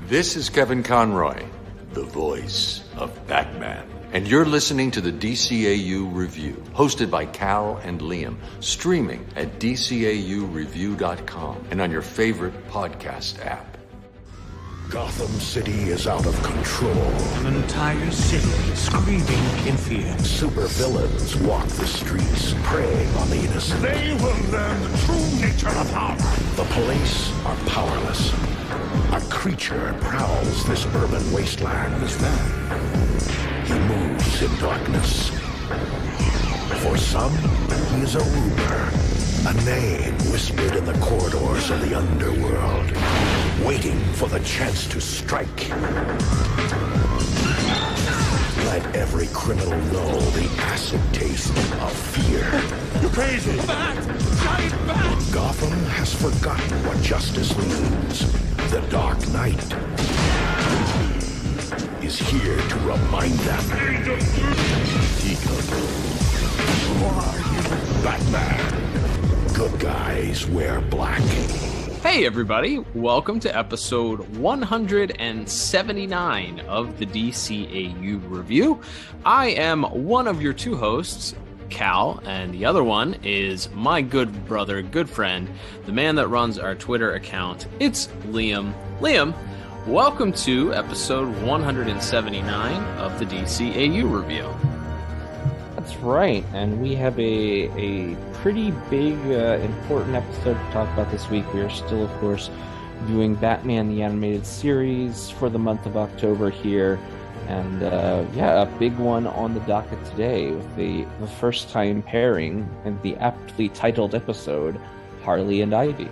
This is Kevin Conroy, the voice of Batman. And you're listening to the DCAU Review, hosted by Cal and Liam, streaming at DCAUreview.com and on your favorite podcast app. Gotham City is out of control. An entire city screaming in fear. Supervillains walk the streets, preying on the innocent. They will learn the true nature of power. The police are powerless. A creature prowls this urban wasteland. Who's that? He moves in darkness. For some, he is a rumor, a name whispered in the corridors of the underworld, waiting for the chance to strike. Let every criminal know the acid taste of fear. You crazy! Bat! Giant bat! Gotham has forgotten what justice means. The Dark Knight is here to remind them. Who are you? Batman. Good guys wear black. Hey everybody, welcome to episode 179 of the DCAU Review. I am one of your two hosts, Cal, and the other one is my good brother, good friend, the man that runs our Twitter account. It's Liam. Liam, welcome to episode 179 of the DCAU Review. That's right, and we have a pretty big, important episode to talk about this week. We are still, of course, viewing Batman the Animated Series for the month of October here, and a big one on the docket today with the first-time pairing in the aptly titled episode, Harley and Ivy.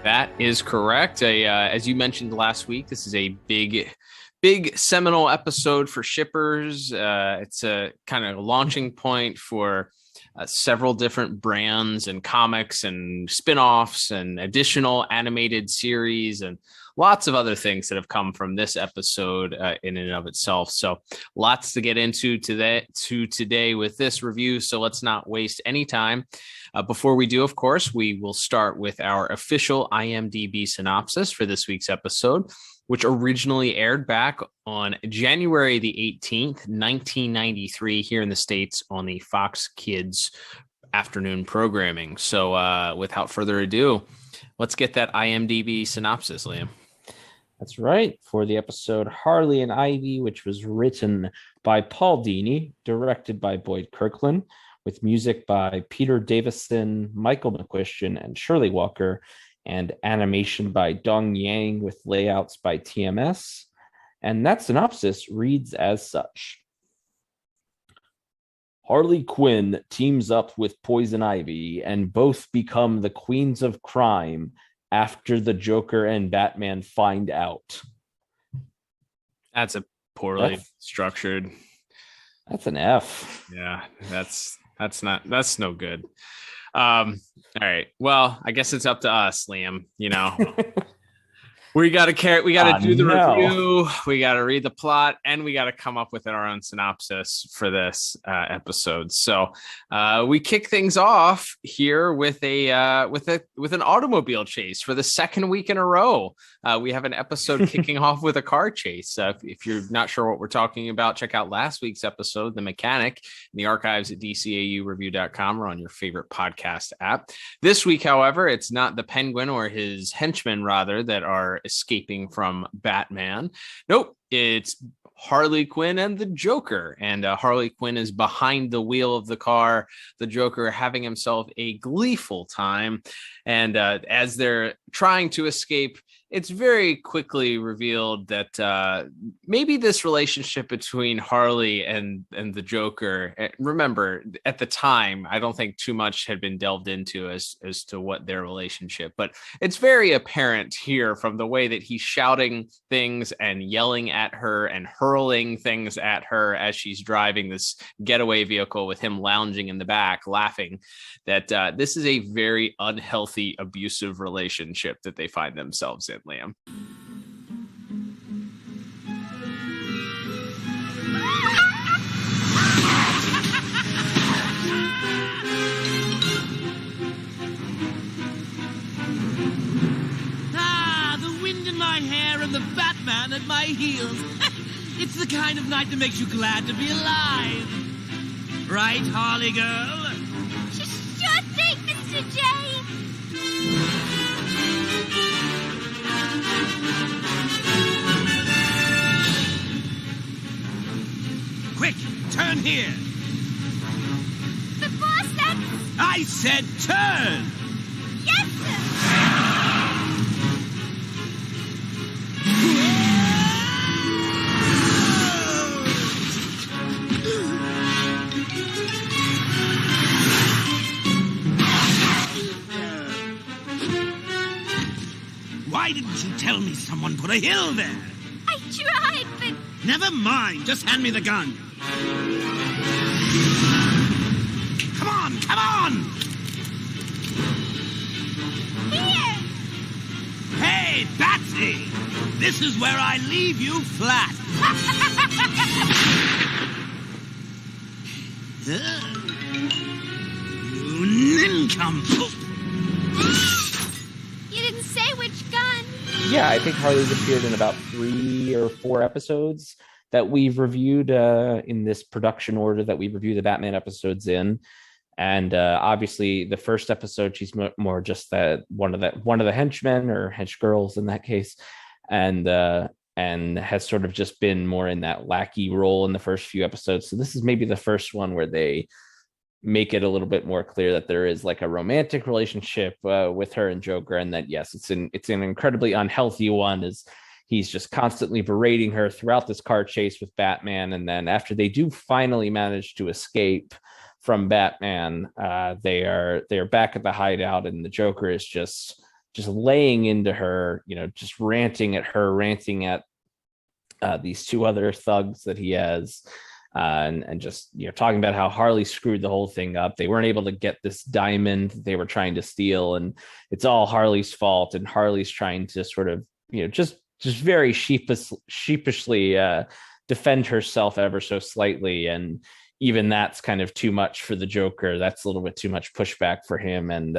That is correct. As you mentioned last week, this is a big seminal episode for shippers. It's a kind of launching point for several different brands and comics and spin-offs and additional animated series and lots of other things that have come from this episode in and of itself. So lots to get into today with this review. So let's not waste any time. Before we do, of course, we will start with our official IMDb synopsis for this week's episode, which originally aired back on January the 18th, 1993, here in the States on the Fox Kids afternoon programming. So without further ado, let's get that IMDb synopsis, Liam. That's right. For the episode Harley and Ivy, which was written by Paul Dini, directed by Boyd Kirkland, with music by Peter Davison, Michael McQuistion, and Shirley Walker, and animation by Dong Yang with layouts by TMS. And that synopsis reads as such. Harley Quinn teams up with Poison Ivy and both become the queens of crime after the Joker and Batman find out. That's a poorly structured. That's an F. Yeah, that's no good. All right. Well, I guess it's up to us, Liam. You know, we got to do the review. We got to read the plot, and we got to come up with our own synopsis for this episode. So we kick things off here with an automobile chase for the second week in a row. We have an episode kicking off with a car chase. If you're not sure what we're talking about, check out last week's episode, The Mechanic, in the archives at DCAUreview.com or on your favorite podcast app. This week, however, it's not the Penguin or his henchmen, rather, that are escaping from Batman. Nope, it's Harley Quinn and the Joker. And Harley Quinn is behind the wheel of the car, the Joker having himself a gleeful time. And as they're trying to escape, it's very quickly revealed that maybe this relationship between Harley and the Joker, remember, at the time, I don't think too much had been delved into as to what their relationship, but it's very apparent here from the way that he's shouting things and yelling at her and hurling things at her as she's driving this getaway vehicle with him lounging in the back, laughing, that this is a very unhealthy, abusive relationship that they find themselves in, Liam. The wind in my my hair and the Batman at my heels. It's the kind of night that makes you glad to be alive. Right, Harley girl? Sure thing, Mr. J. Quick, turn here. But boss, that's... I said turn! Yes, sir! Why didn't you tell me someone put a hill there? I tried, but... Never mind, just hand me the gun. Come on, come on! Here! Hey, Batsy! This is where I leave you flat. You nincompoop! You didn't say which gun. Yeah, I think Harley's appeared in about 3 or 4 episodes that we've reviewed in this production order that we review the Batman episodes in. And obviously, the first episode, she's more just that one of the henchmen or hench girls in that case, and has sort of just been more in that lackey role in the first few episodes. So this is maybe the first one where they make it a little bit more clear that there is like a romantic relationship with her and Joker, and that yes, it's an incredibly unhealthy one, as he's just constantly berating her throughout this car chase with Batman. And then after they do finally manage to escape from Batman, they are back at the hideout, and the Joker is just laying into her, just ranting at these 2 other thugs that he has. And just talking about how Harley screwed the whole thing up. They weren't able to get this diamond that they were trying to steal, and it's all Harley's fault. And Harley's trying to sort of just very sheepishly defend herself ever so slightly, and even that's kind of too much for the Joker. That's a little bit too much pushback for him. And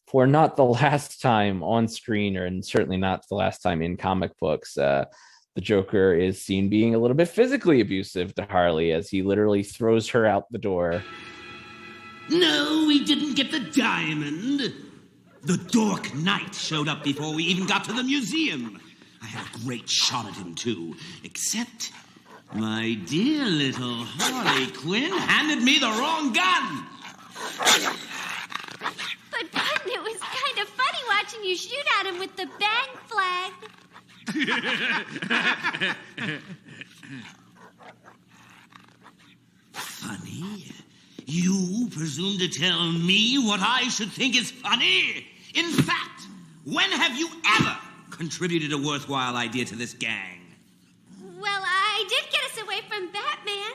for not the last time on screen, and certainly not the last time in comic books, the Joker is seen being a little bit physically abusive to Harley, as he literally throws her out the door. No, we didn't get the diamond. The Dork Knight showed up before we even got to the museum. I had a great shot at him, too. Except my dear little Harley Quinn handed me the wrong gun. But, Button, it was kind of funny watching you shoot at him with the bang flag. Funny? You presume to tell me what I should think is funny? In fact, when have you ever contributed a worthwhile idea to this gang? Well, I did get us away from Batman.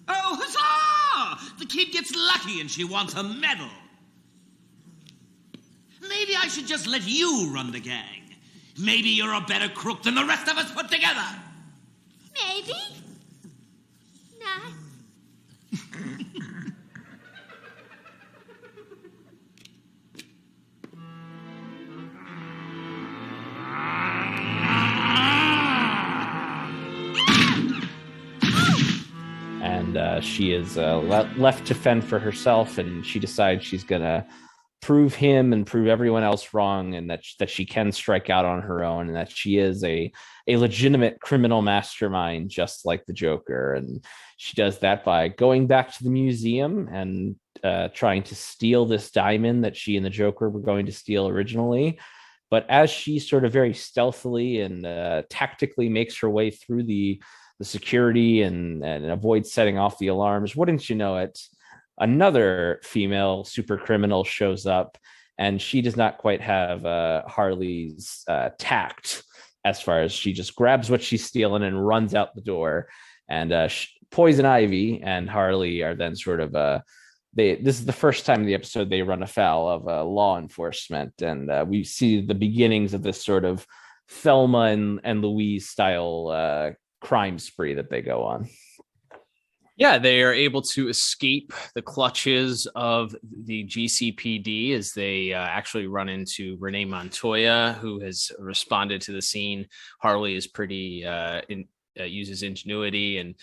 Oh, huzzah! The kid gets lucky and she wants a medal. Maybe I should just let you run the gang. Maybe you're a better crook than the rest of us put together. Maybe. Not. And she is left to fend for herself, and she decides she's gonna prove him and prove everyone else wrong, and that she can strike out on her own, and that she is a legitimate criminal mastermind, just like the Joker. And she does that by going back to the museum and trying to steal this diamond that she and the Joker were going to steal originally. But as she sort of very stealthily and tactically makes her way through the security and avoids setting off the alarms, wouldn't you know it, another female super criminal shows up, and she does not quite have Harley's tact, as far as she just grabs what she's stealing and runs out the door. And Poison Ivy and Harley are then sort of this is the first time in the episode they run afoul of law enforcement, and we see the beginnings of this sort of Thelma and Louise style crime spree that they go on. Yeah, they are able to escape the clutches of the GCPD as they actually run into Renee Montoya, who has responded to the scene. Harley is pretty uses ingenuity and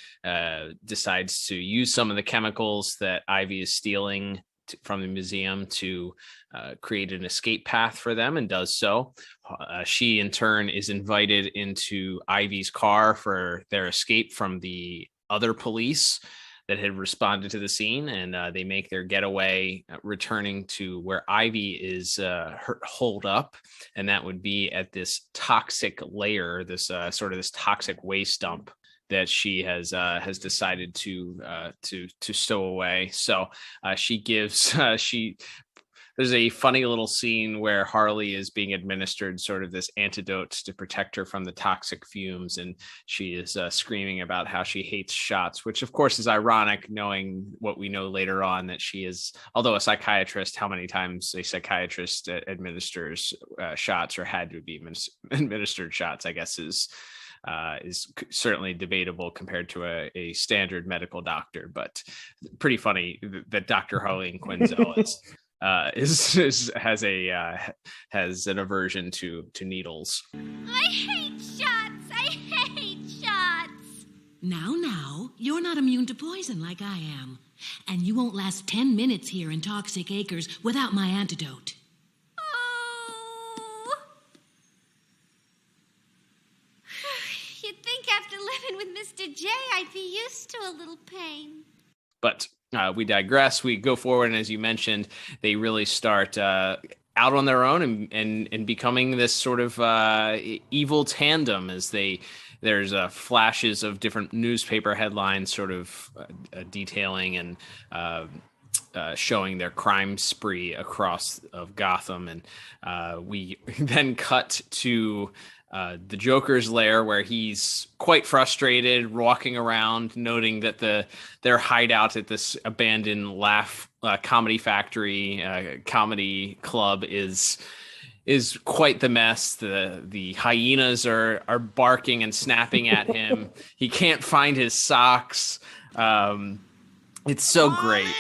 decides to use some of the chemicals that Ivy is stealing from the museum to create an escape path for them, and does so. She, in turn, is invited into Ivy's car for their escape from the other police that had responded to the scene, and they make their getaway, returning to where Ivy is holed up, and that would be at this toxic lair, this sort of this toxic waste dump that she has decided to stow away. So there's a funny little scene where Harley is being administered sort of this antidote to protect her from the toxic fumes, and she is screaming about how she hates shots, which of course is ironic, knowing what we know later on, that she is, although a psychiatrist, how many times a psychiatrist administers shots, or had to be administered shots, I guess is certainly debatable compared to a standard medical doctor, but pretty funny that Dr. Harley Quinzel has an aversion to needles. I hate shots. I hate shots. Now, you're not immune to poison like I am, and you won't last 10 minutes here in Toxic Acres without my antidote. Oh. You'd think after living with Mr. J, I'd be used to a little pain. But we digress. We go forward, and as you mentioned, they really start out on their own and becoming this sort of evil tandem as there's flashes of different newspaper headlines sort of detailing and showing their crime spree across of Gotham. And we then cut to the Joker's Lair, where he's quite frustrated, walking around, noting that their hideout at this abandoned comedy factory, comedy club is quite the mess. The hyenas are barking and snapping at him. He can't find his socks. It's so great.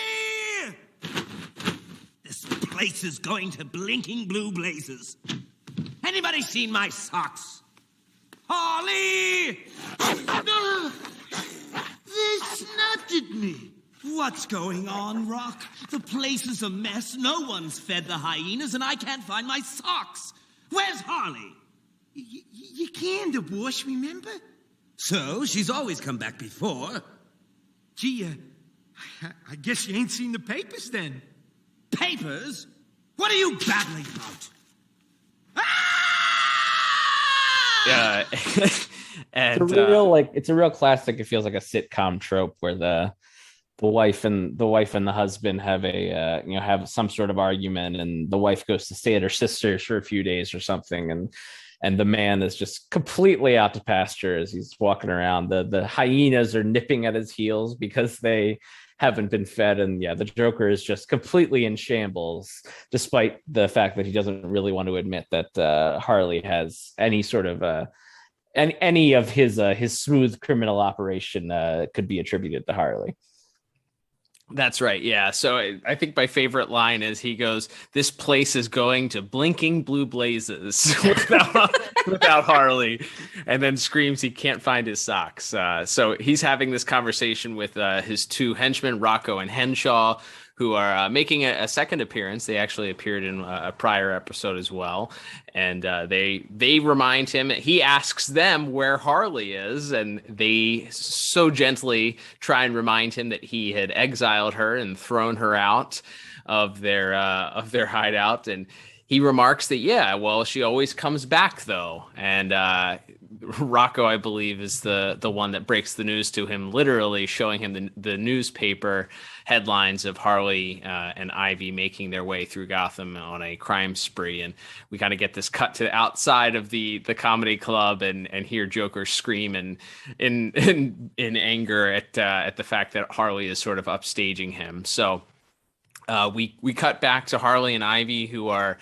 This place is going to blinking blue blazes. Anybody seen my socks? Harley! They snapped at me. What's going on, Rock? The place is a mess. No one's fed the hyenas, and I can't find my socks. Where's Harley? You can't divorce, remember? So, she's always come back before. Gee, I guess you ain't seen the papers then. Papers? What are you babbling about? Yeah, and it's a real classic. It feels like a sitcom trope where the wife and the husband have have some sort of argument, and the wife goes to stay at her sister's for a few days or something, and the man is just completely out to pasture as he's walking around. The hyenas are nipping at his heels because they haven't been fed, and the Joker is just completely in shambles, despite the fact that he doesn't really want to admit that Harley has any sort of any of his smooth criminal operation could be attributed to Harley. That's right. Yeah. So I think my favorite line is he goes, "This place is going to blinking blue blazes" without Harley, and then screams he can't find his socks. So he's having this conversation with his two henchmen, Rocco and Henshaw, who are making a second appearance. They actually appeared in a prior episode as well. And they remind him, he asks them where Harley is, and they so gently try and remind him that he had exiled her and thrown her out of their hideout. And he remarks that, she always comes back though. And Rocco, I believe, is the one that breaks the news to him, literally showing him the newspaper headlines of Harley and Ivy making their way through Gotham on a crime spree. And we kind of get this cut to outside of the comedy club and hear Joker scream in anger at the fact that Harley is sort of upstaging him. So We cut back to Harley and Ivy, who are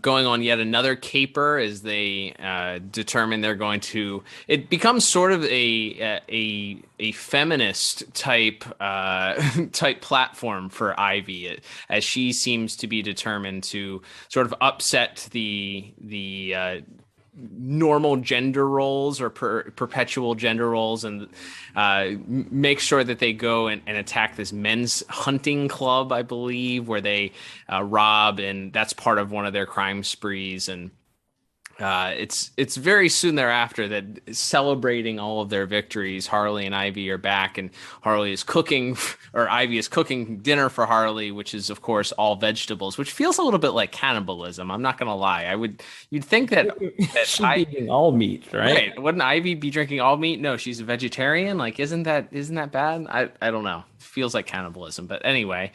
going on yet another caper as they determine they're going to. It becomes sort of a feminist type platform for Ivy, as she seems to be determined to sort of upset the normal gender roles or perpetual gender roles, and make sure that they go and attack this men's hunting club, I believe, where they rob, and that's part of one of their crime sprees. And it's very soon thereafter that, celebrating all of their victories, Harley and Ivy are back, and Harley is cooking, or Ivy is cooking dinner for Harley, which is of course all vegetables, which feels a little bit like cannibalism. I'm not gonna lie. You'd think that she'd be eating all meat, right? Wouldn't Ivy be drinking all meat? No, she's a vegetarian. Like, isn't that bad? I don't know. Feels like cannibalism, but anyway,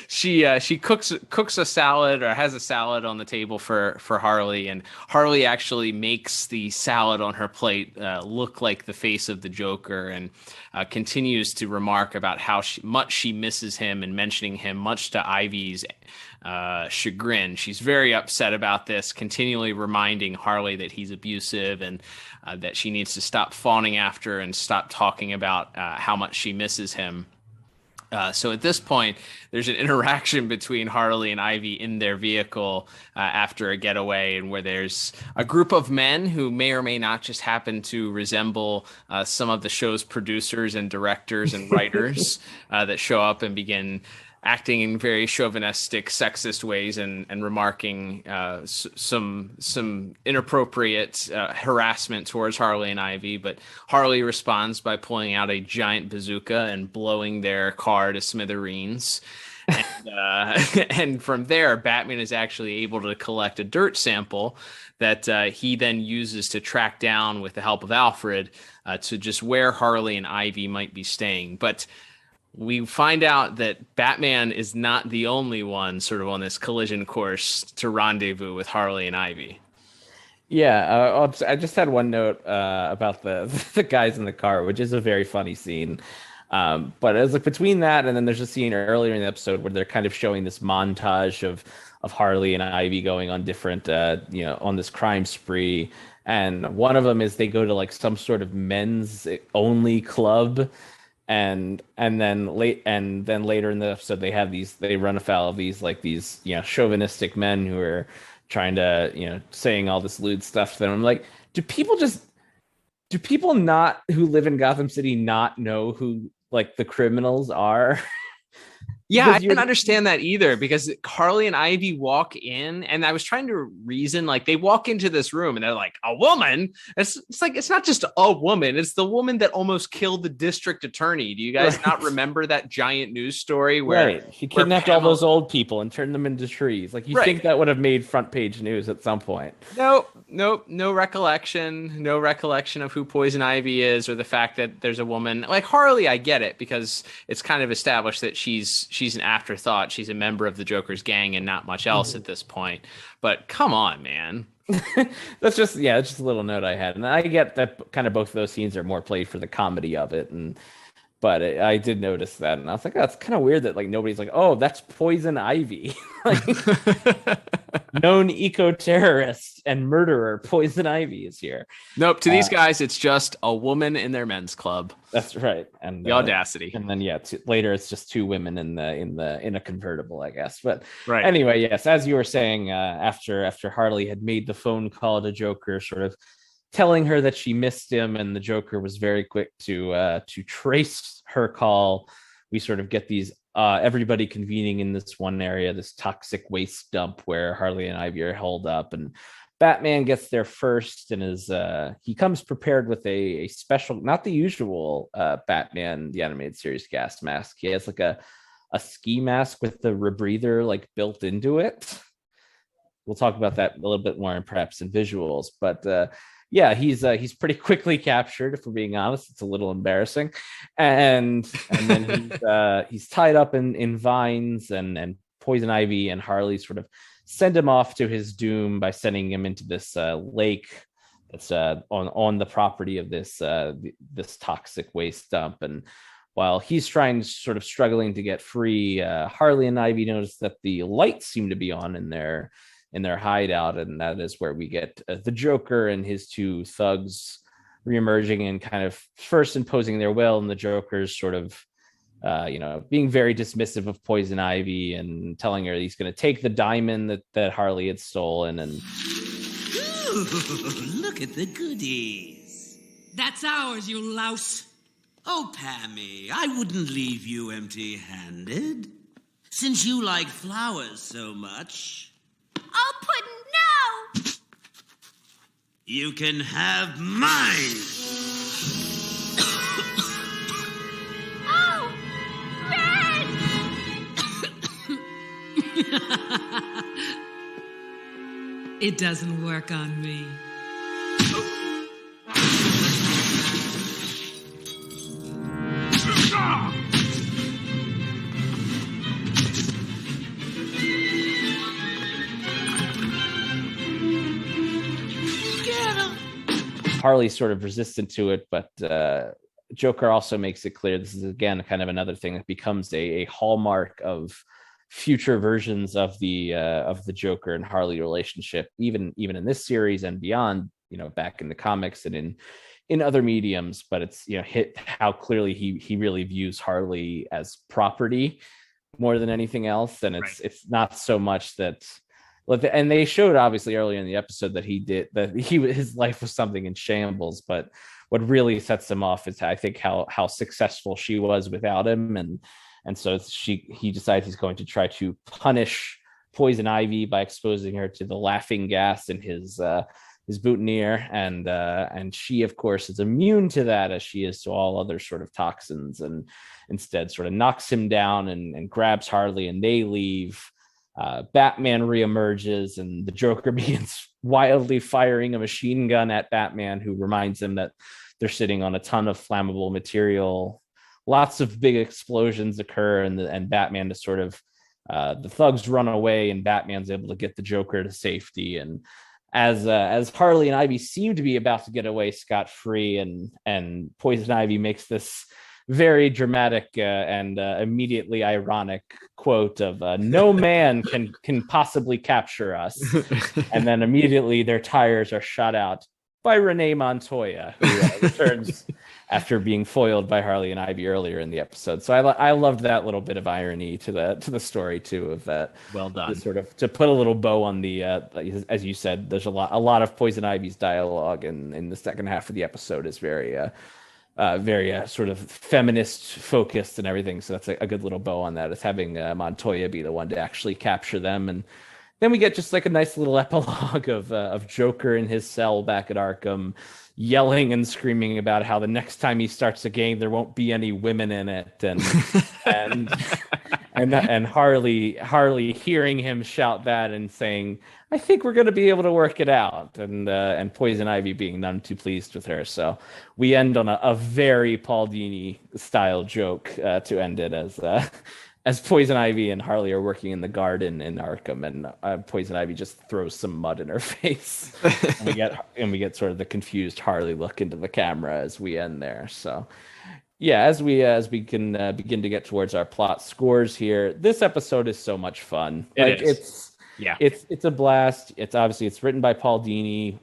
she cooks a salad, or has a salad on the table for Harley, and Harley actually makes the salad on her plate look like the face of the Joker, and continues to remark about how much she misses him, and mentioning him much to Ivy's chagrin. She's very upset about this, continually reminding Harley that he's abusive, and that she needs to stop fawning after and stop talking about how much she misses him. So at this point, there's an interaction between Harley and Ivy in their vehicle after a getaway, and where there's a group of men who may or may not just happen to resemble some of the show's producers and directors and writers that show up and begin acting in very chauvinistic, sexist ways, and remarking some inappropriate harassment towards Harley and Ivy. But Harley responds by pulling out a giant bazooka and blowing their car to smithereens. And from there, Batman is actually able to collect a dirt sample that he then uses to track down, with the help of Alfred, to just where Harley and Ivy might be staying. But we find out that Batman is not the only one sort of on this collision course to rendezvous with Harley and Ivy. Yeah, I just had one note about the guys in the car, which is a very funny scene. But it was like between that, and then there's a scene earlier in the episode where they're kind of showing this montage of Harley and Ivy going on different, on this crime spree. And one of them is they go to like some sort of men's only club. And then later in the episode, they run afoul of these chauvinistic men who are trying to, saying all this lewd stuff to them. I'm like, do people not who live in Gotham City not know who like the criminals are? Yeah, I didn't understand that either, because Harley and Ivy walk in, and I was trying to reason, like, they walk into this room and they're like, a woman? It's like, it's not just a woman, it's the woman that almost killed the district attorney. Do you guys not remember that giant news story where she kidnapped all those old people and turned them into trees? Like, you think that would have made front page news at some point? No recollection of who Poison Ivy is, or the fact that there's a woman like Harley. I get it, because it's kind of established that she's an afterthought. She's a member of the Joker's gang and not much else at this point. But come on, man. That's just a little note I had. And I get that kind of both of those scenes are more played for the comedy of it. But I did notice that, and I was like, that's kind of weird that like nobody's like, oh, that's Poison Ivy. Like, known eco-terrorist and murderer Poison Ivy is here. Nope, to these guys, it's just a woman in their men's club. That's right, and the audacity. And then later it's just two women in a convertible, I guess. But anyway, yes, as you were saying, after Harley had made the phone call to Joker, sort of telling her that she missed him, and the Joker was very quick to trace her call. We sort of get these everybody convening in this one area, this toxic waste dump where Harley and Ivy are held up, and Batman gets there first, and he comes prepared with a special, not the usual Batman the Animated Series gas mask. He has like a ski mask with the rebreather like built into it. We'll talk about that a little bit more, and perhaps in visuals, but yeah, he's pretty quickly captured. If we're being honest, it's a little embarrassing, and then he's tied up in vines, and Poison Ivy and Harley sort of send him off to his doom by sending him into this lake that's on the property of this toxic waste dump. And while he's struggling to get free, Harley and Ivy notice that the lights seem to be on in their hideout, and that is where we get the Joker and his two thugs reemerging and kind of first imposing their will, and the Joker's sort of being very dismissive of Poison Ivy and telling her he's going to take the diamond that Harley had stolen. And ooh, look at the goodies. That's ours, you louse. Oh, Pammy, I wouldn't leave you empty-handed. Since you like flowers so much. Oh, Puddin', no! You can have mine! Oh, Red! It doesn't work on me. Harley's sort of resistant to it, but Joker also makes it clear this is, again, kind of another thing that becomes a hallmark of future versions of the Joker and Harley relationship, even in this series and beyond, back in the comics and in other mediums. But it's, hit how clearly he really views Harley as property more than anything else. And it's not so much that, and they showed obviously earlier in the episode that his life was something in shambles, but what really sets him off is, I think, how successful she was without him. And so he decides he's going to try to punish Poison Ivy by exposing her to the laughing gas in his boutonniere, and she, of course, is immune to that, as she is to all other sort of toxins, and instead sort of knocks him down and grabs Harley, and they leave. Batman reemerges, and the Joker begins wildly firing a machine gun at Batman, who reminds him that they're sitting on a ton of flammable material. Lots of big explosions occur, and Batman is sort of the thugs run away, and Batman's able to get the Joker to safety. And as Harley and Ivy seem to be about to get away scot-free, and Poison Ivy makes this very dramatic and immediately ironic quote of "No man can possibly capture us," and then immediately their tires are shot out by Renee Montoya, who returns after being foiled by Harley and Ivy earlier in the episode. So I loved that little bit of irony to the story too, of that. Well done. Sort of to put a little bow on the as you said, there's a lot of Poison Ivy's dialogue in the second half of the episode is very sort of feminist focused and everything. So that's a good little bow on that, is having Montoya be the one to actually capture them. And then we get just like a nice little epilogue of Joker in his cell back at Arkham, yelling and screaming about how the next time he starts a game there won't be any women in it, and Harley hearing him shout that and saying, "I think we're going to be able to work it out," and Poison Ivy being none too pleased with her. So we end on a very Paul Dini style joke to end it, as Poison Ivy and Harley are working in the garden in Arkham, and Poison Ivy just throws some mud in her face, and we get sort of the confused Harley look into the camera as we end there. So yeah, as we can begin to get towards our plot scores here, this episode is so much fun. It's a blast. It's written by Paul Dini,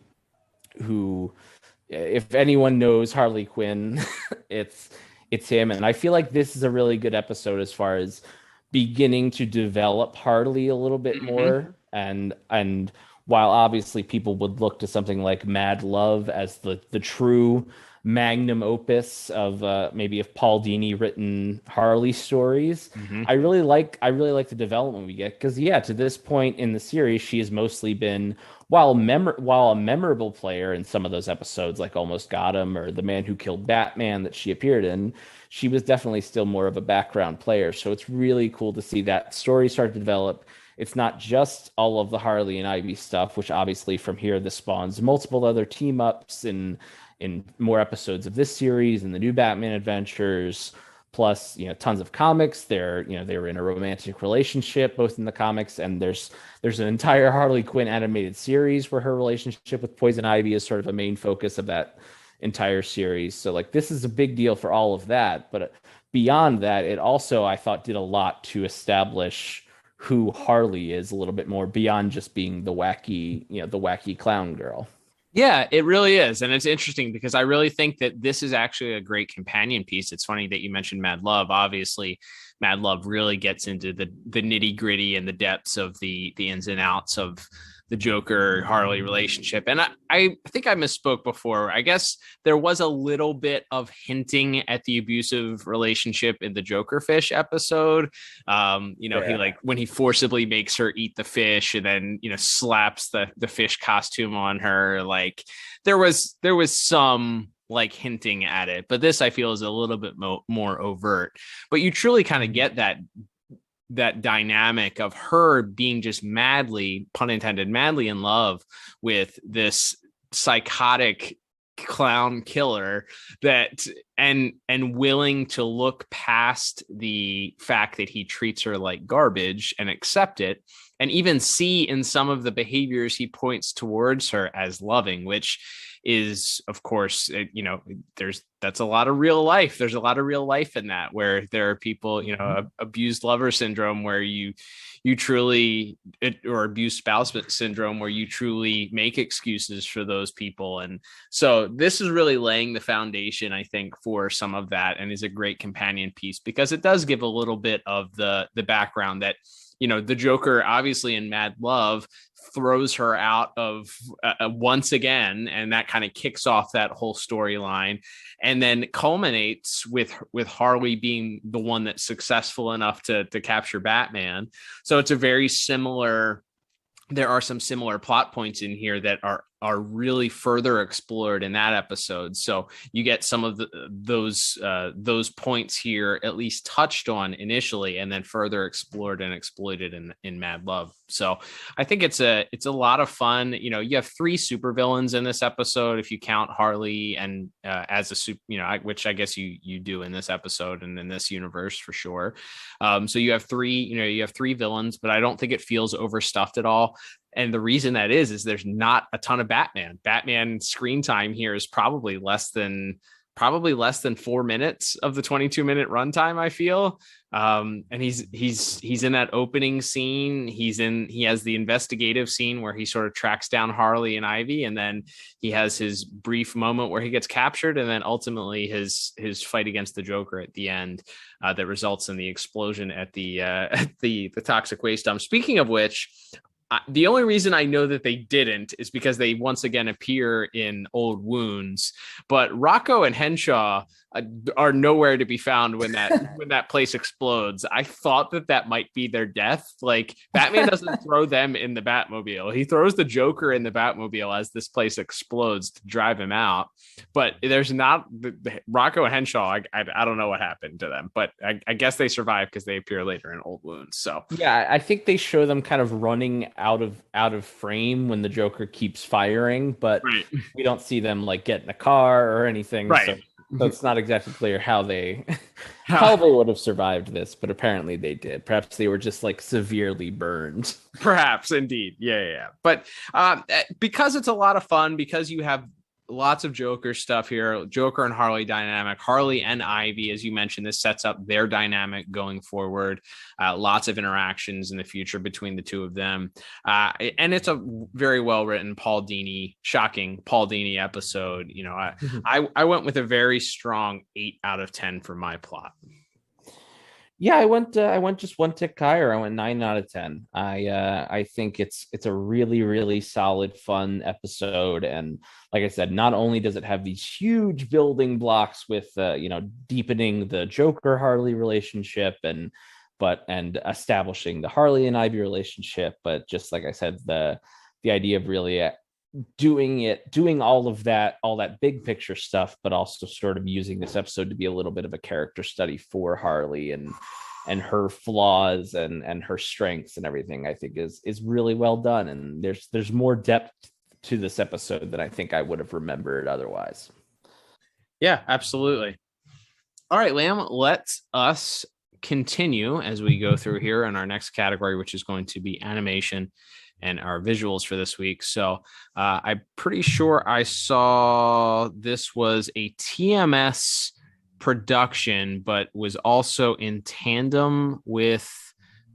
who, if anyone knows Harley Quinn, it's him. And I feel like this is a really good episode as far as beginning to develop Harley a little bit more. And while obviously people would look to something like Mad Love as the true magnum opus of maybe if Paul Dini written Harley stories, I really like the development we get, because to this point in the series she has mostly been, while a memorable player in some of those episodes like Almost Got Him or The Man Who Killed Batman that she appeared in, she was definitely still more of a background player. So it's really cool to see that story start to develop. It's not just all of the Harley and Ivy stuff, which obviously from here this spawns multiple other team ups in more episodes of this series and the new Batman adventures, plus tons of comics. They were in a romantic relationship both in the comics, and there's an entire Harley Quinn animated series where her relationship with Poison Ivy is sort of a main focus of that entire series. So like this is a big deal for all of that. But beyond that, it also, I thought, did a lot to establish who Harley is a little bit more beyond just being the wacky clown girl. Yeah, it really is. And it's interesting because I really think that this is actually a great companion piece. It's funny that you mentioned Mad Love. Obviously, Mad Love really gets into the nitty gritty and the depths of the ins and outs of the Joker Harley relationship. And I think I misspoke before. I guess there was a little bit of hinting at the abusive relationship in the Joker fish episode. He like when he forcibly makes her eat the fish and then, slaps the fish costume on her. Like there was some like hinting at it, but this I feel is a little bit more overt, but you truly kind of get that dynamic of her being just madly, pun intended, madly in love with this psychotic clown killer and willing to look past the fact that he treats her like garbage and accept it, and even see in some of the behaviors he points towards her as loving, which is, of course, that's a lot of real life. There's a lot of real life in that, where there are people, abused lover syndrome, where you truly, or abused spouse syndrome, where you truly make excuses for those people. And so this is really laying the foundation, I think, for some of that, and is a great companion piece because it does give a little bit of the background that, the Joker, obviously in Mad Love, throws her out of once again, and that kind of kicks off that whole storyline, and then culminates with Harley being the one that's successful enough to capture Batman. So it's a very similar. There are some similar plot points in here that are really further explored in that episode. So you get some of those points here at least touched on initially, and then further explored and exploited in Mad Love. So I think it's a lot of fun. You have 3 supervillains in this episode if you count Harley and as a which I guess you do in this episode and in this universe for sure. So you have 3 villains, but I don't think it feels overstuffed at all. And the reason that is there's not a ton of Batman. Batman screen time here is probably less than 4 minutes of the 22-minute runtime, I feel. And he's in that opening scene. He has the investigative scene where he sort of tracks down Harley and Ivy, and then he has his brief moment where he gets captured, and then ultimately his fight against the Joker at the end that results in the explosion at the toxic waste dump. Speaking of which, the only reason I know that they didn't is because they once again appear in Old Wounds, but Rocco and Henshaw are nowhere to be found when that place explodes. I thought that might be their death. Like, Batman doesn't throw them in the Batmobile. He throws the Joker in the Batmobile as this place explodes to drive him out. But there's not Rocco and Henshaw. I don't know what happened to them, but I guess they survive because they appear later in Old Wounds. So yeah, I think they show them kind of running out of frame when the Joker keeps firing, but we don't see them like get in a car or anything. Right. So it's not exactly clear how they would have survived this, but apparently they did. Perhaps they were just like severely burned. Perhaps, indeed. Yeah. But because it's a lot of fun, because you have lots of Joker stuff here, Joker and Harley dynamic, Harley and Ivy, as you mentioned, this sets up their dynamic going forward. Lots of interactions in the future between the two of them. And it's a very well written shocking Paul Dini episode. I went with a very strong 8 out of 10 for my plot. Yeah, I went just one tick higher. I went 9 out of 10. I think it's a really, really solid, fun episode. And like I said, not only does it have these huge building blocks with deepening the Joker Harley relationship and establishing the Harley and Ivy relationship, but just like I said, the idea of really doing all that big picture stuff, but also sort of using this episode to be a little bit of a character study for Harley and her flaws and her strengths and everything, I think is really well done. And there's more depth to this episode than I think I would have remembered otherwise. Yeah, absolutely. All right, Liam, let us continue as we go through here in our next category, which is going to be animation and our visuals for this week. So I'm pretty sure I saw this was a TMS production, but was also in tandem with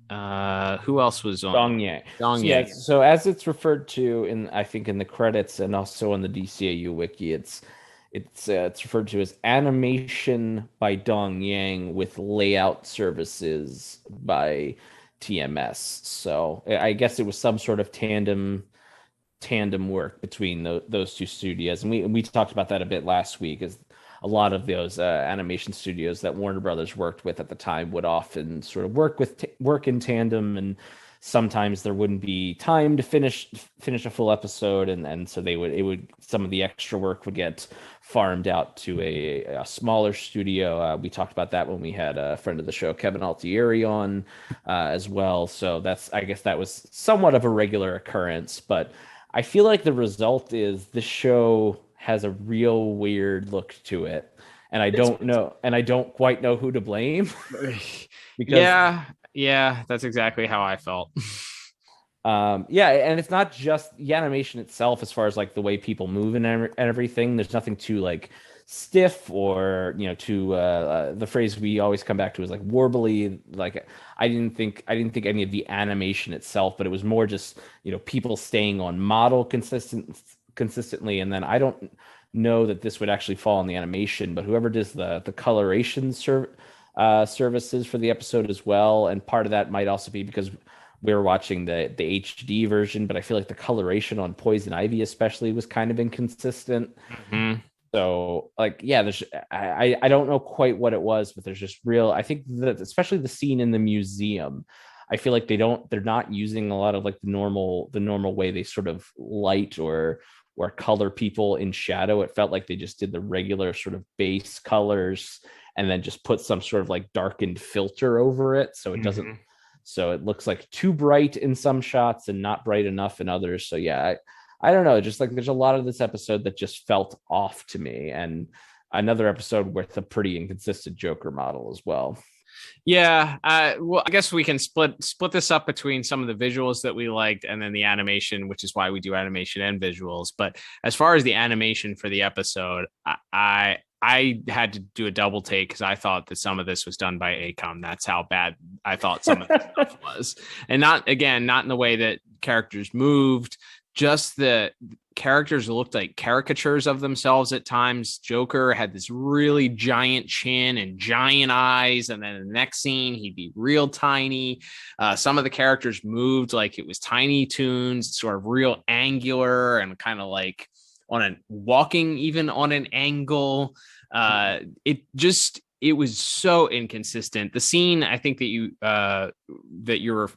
who else was on? Dong Yang. Yeah, so as it's referred to in, I think, in the credits and also on the DCAU wiki, it's referred to as animation by Dong Yang with layout services by TMS. So I guess it was some sort of tandem work between those two studios, and we talked about that a bit last week. As a lot of those animation studios that Warner Brothers worked with at the time would often sort of work in tandem, and sometimes there wouldn't be time to finish a full episode, and so some of the extra work would get farmed out to a smaller studio. We talked about that when we had a friend of the show, Kevin Altieri, on as well. So I guess that was somewhat of a regular occurrence, but I feel like the result is this show has a real weird look to it, and I don't quite know who to blame. Because yeah, that's exactly how I felt. And it's not just the animation itself as far as like the way people move and everything. There's nothing too like stiff or the phrase we always come back to is like warbly. Like I didn't think any of the animation itself, but it was more just people staying on model consistently. And then I don't know that this would actually fall on the animation, but whoever does the coloration services for the episode as well, and part of that might also be because we were watching the HD version, but I feel like the coloration on Poison Ivy especially was kind of inconsistent. Mm-hmm. So like, yeah, I don't know quite what it was, but there's just I think that especially the scene in the museum, I feel like they're not using a lot of like the normal way they sort of light or color people in shadow. It felt like they just did the regular sort of base colors and then just put some sort of like darkened filter over it. So it doesn't, so it looks like too bright in some shots and not bright enough in others. So yeah, I don't know. Just like there's a lot of this episode that just felt off to me, and another episode with a pretty inconsistent Joker model as well. Yeah, well, I guess we can split this up between some of the visuals that we liked and then the animation, which is why we do animation and visuals. But as far as the animation for the episode, I had to do a double take because I thought that some of this was done by ACOM. That's how bad I thought some of the stuff was. And not in the way that characters moved, just the characters looked like caricatures of themselves at times. Joker had this really giant chin and giant eyes, and then in the next scene he'd be real tiny. Some of the characters moved like it was Tiny Toons, sort of real angular and kind of like walking even on an angle. It was so inconsistent. The scene, I think that you were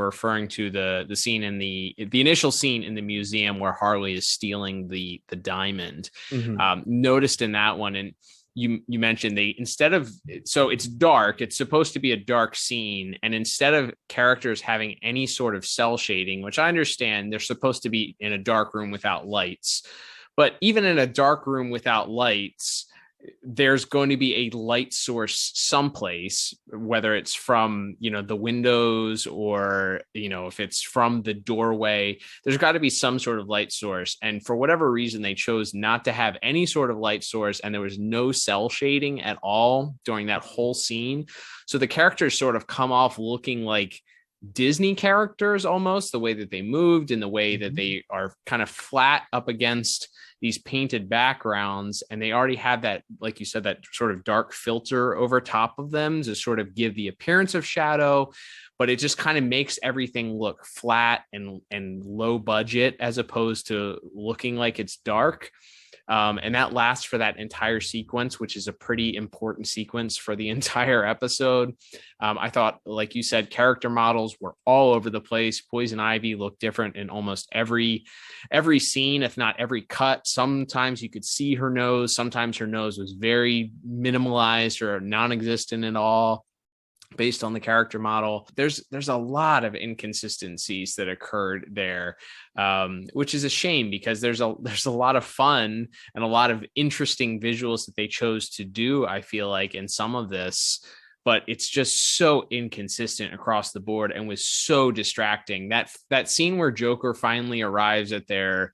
referring to the scene in the initial scene in the museum where Harley is stealing the diamond. Noticed in that one, and you mentioned so it's dark. It's supposed to be a dark scene, and instead of characters having any sort of cell shading, which I understand, they're supposed to be in a dark room without lights. But even in a dark room without lights, there's going to be a light source someplace, whether it's from, the windows or, if it's from the doorway, there's got to be some sort of light source. And for whatever reason, they chose not to have any sort of light source, and there was no cell shading at all during that whole scene. So the characters sort of come off looking like Disney characters almost, the way that they moved and the way that they are kind of flat up against these painted backgrounds, and they already have that, like you said, that sort of dark filter over top of them to sort of give the appearance of shadow, but it just kind of makes everything look flat and low budget as opposed to looking like it's dark. And that lasts for that entire sequence, which is a pretty important sequence for the entire episode. I thought, like you said, character models were all over the place. Poison Ivy looked different in almost every scene, if not every cut. Sometimes you could see her nose. Sometimes her nose was very minimalized or non-existent at all, based on the character model. There's a lot of inconsistencies that occurred there, which is a shame because there's a lot of fun and a lot of interesting visuals that they chose to do, I feel like, in some of this. but it's just so inconsistent across the board and was so distracting. That scene where Joker finally arrives at their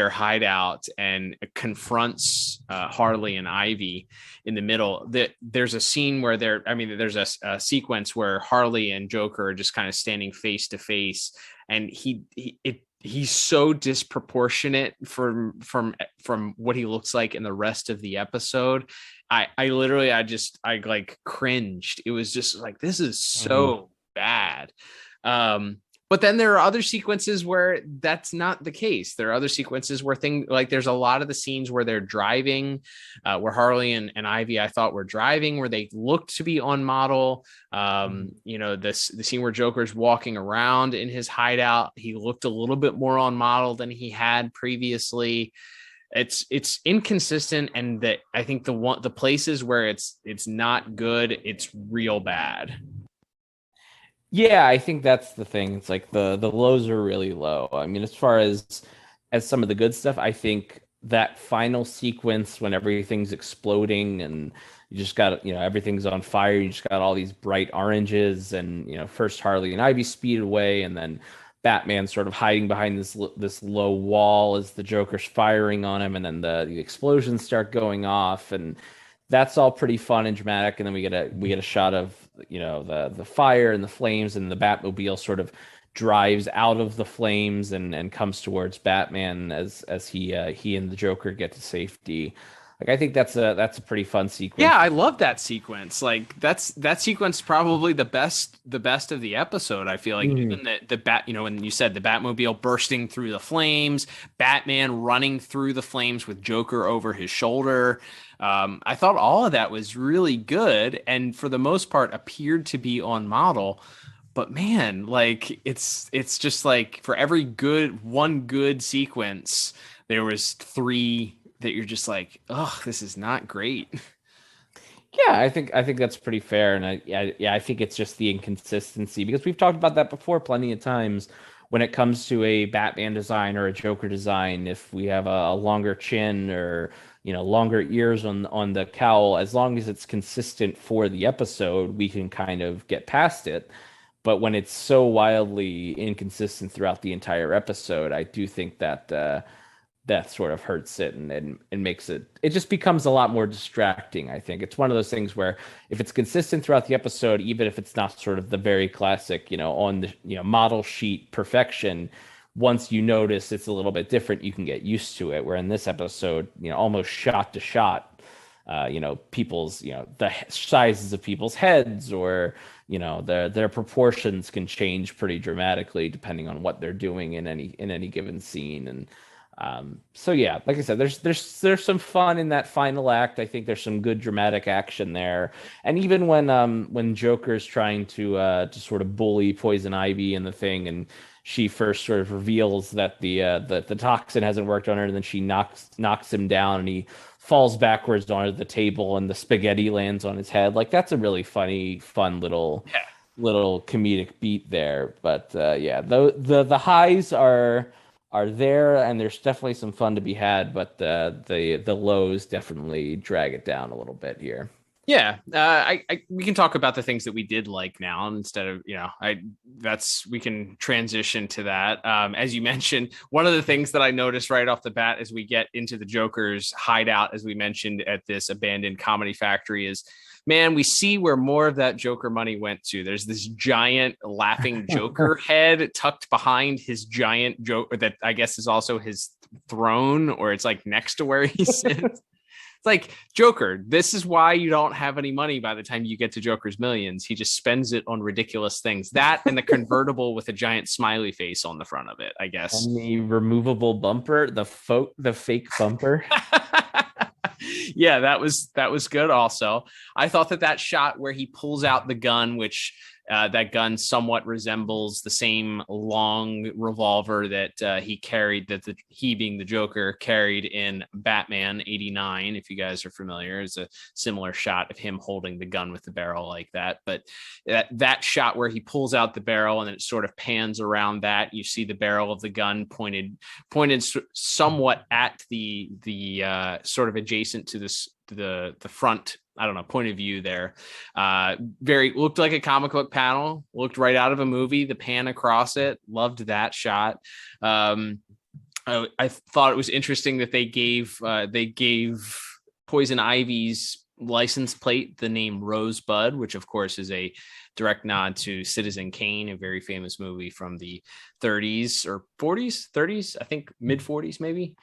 hideout and confronts Harley and Ivy in the middle. There's a scene where there's a sequence where Harley and Joker are just kind of standing face to face, and he's so disproportionate from what he looks like in the rest of the episode. I like cringed. It was just like, this is so bad. But then there are other sequences where that's not the case. There are other sequences where there's a lot of the scenes where they're driving, where Harley and Ivy, I thought, were driving, where they looked to be on model. The scene where Joker's walking around in his hideout, he looked a little bit more on model than he had previously. It's inconsistent, and that I think the places where it's not good, it's real bad. Yeah, I think that's the thing. It's like the lows are really low. I mean, as far as some of the good stuff, I think that final sequence when everything's exploding and you just got, everything's on fire, you just got all these bright oranges, and first Harley and Ivy speed away, and then Batman sort of hiding behind this low wall as the Joker's firing on him, and then the explosions start going off, and that's all pretty fun and dramatic. And then we get a shot of the fire and the flames, and the Batmobile sort of drives out of the flames and comes towards Batman as he and the Joker get to safety. Like, I think that's a pretty fun sequence. Yeah, I love that sequence. Like, that sequence is probably the best of the episode. I feel like even the bat, when you said the Batmobile bursting through the flames, Batman running through the flames with Joker over his shoulder. I thought all of that was really good, and for the most part appeared to be on model. But man, like, it's just like, for every one good sequence, there was 3 that you're just like, oh, this is not great. Yeah, I think that's pretty fair, and I think it's just the inconsistency, because we've talked about that before plenty of times when it comes to a Batman design or a Joker design. If we have a longer chin or longer ears on the cowl, as long as it's consistent for the episode, we can kind of get past it. But when it's so wildly inconsistent throughout the entire episode, I do think that that sort of hurts it and makes it just becomes a lot more distracting. I think it's one of those things where if it's consistent throughout the episode, even if it's not sort of the very classic, on the model sheet perfection, once you notice it's a little bit different, you can get used to it. Where in this episode, almost shot to shot, people's, the sizes of people's heads or, their proportions can change pretty dramatically depending on what they're doing in any given scene. And so yeah, like I said, there's some fun in that final act. I think there's some good dramatic action there. And even when Joker's trying to sort of bully Poison Ivy in the thing, and she first sort of reveals that the toxin hasn't worked on her, and then she knocks him down and he falls backwards onto the table and the spaghetti lands on his head. Like, that's a really fun little comedic beat there. But yeah, the highs are there, and there's definitely some fun to be had, but the lows definitely drag it down a little bit here. Yeah, we can talk about the things that we did like now instead of we can transition to that. As you mentioned, one of the things that I noticed right off the bat as we get into the Joker's hideout, as we mentioned at this abandoned comedy factory, is, man, we see where more of that Joker money went to. There's this giant laughing Joker head tucked behind his giant Joker that I guess is also his throne, or it's like next to where he sits. It's like, Joker, this is why you don't have any money by the time you get to Joker's Millions. He just spends it on ridiculous things. That and the convertible with a giant smiley face on the front of it, I guess. And the removable bumper, the fake bumper. Yeah, that was good also. I thought that shot where he pulls out the gun, which that gun somewhat resembles the same long revolver that he carried, he being the Joker carried in Batman 89. If you guys are familiar, it's a similar shot of him holding the gun with the barrel like that. But that shot where he pulls out the barrel and then it sort of pans around that, you see the barrel of the gun pointed somewhat at the sort of adjacent to the the front, I don't know, point of view there. Very looked like a comic book panel, looked right out of a movie. The pan across it, loved that shot. I thought it was interesting that they gave Poison Ivy's license plate the name Rosebud, which of course is a direct nod to Citizen Kane, a very famous movie from the 30s or 40s, 30s, I think mid 40s maybe.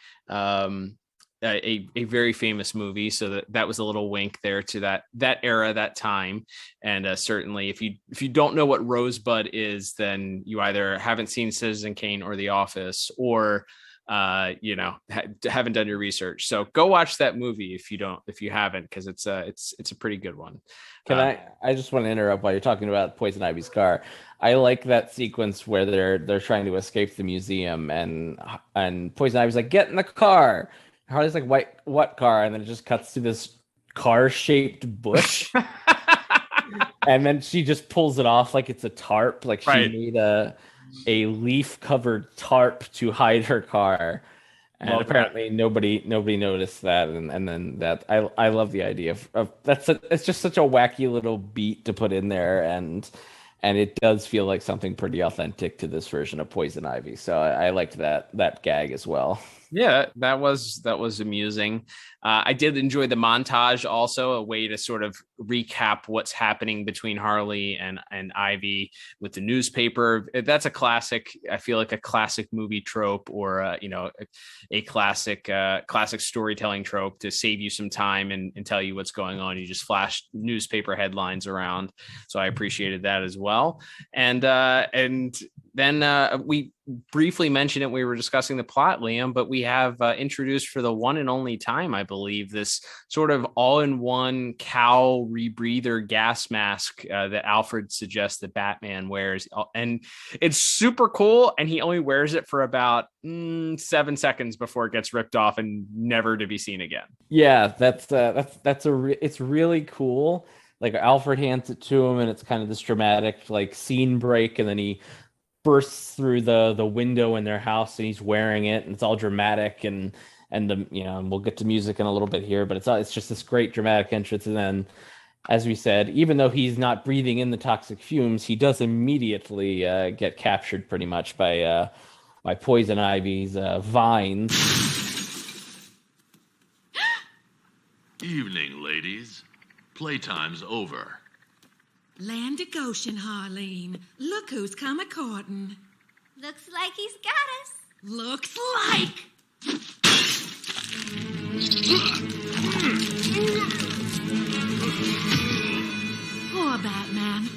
A very famous movie, so that was a little wink there to that era, that time. And certainly if you don't know what Rosebud is, then you either haven't seen Citizen Kane or The Office, or haven't done your research. So go watch that movie if you haven't, because it's a pretty good one. I just want to interrupt while you're talking about Poison Ivy's car. I like that sequence where they're trying to escape the museum, and Poison Ivy's like, get in the car. Harley's like, what car? And then it just cuts to this car-shaped bush. And then she just pulls it off like it's a tarp, like she made a leaf-covered tarp to hide her car. And apparently nobody noticed that, and then that I love the idea of it's just such a wacky little beat to put in there, and it does feel like something pretty authentic to this version of Poison Ivy. So I liked that gag as well. Yeah, that was amusing. I did enjoy the montage, also a way to sort of recap what's happening between Harley and Ivy with the newspaper. That's a classic. I feel like a classic movie trope, or a classic storytelling trope to save you some time and tell you what's going on. You just flash newspaper headlines around. So I appreciated that as well. And then we briefly mentioned it. We were discussing the plot, Liam, but we have introduced for the one and only time, I believe, this sort of all-in-one cow rebreather gas mask that Alfred suggests that Batman wears. And it's super cool, and he only wears it for about 7 seconds before it gets ripped off and never to be seen again. Yeah, it's really cool. Like, Alfred hands it to him, and it's kind of this dramatic like scene break, and then he bursts through the window in their house and he's wearing it, and it's all dramatic, and we'll get to music in a little bit here, but it's just this great dramatic entrance. And then, as we said, even though he's not breathing in the toxic fumes, he does immediately get captured pretty much by Poison Ivy's vines. Evening, ladies. Playtime's over. Land of Goshen, Harleen. Look who's come a-courtin'. Looks like he's got us. Looks like. Poor Batman.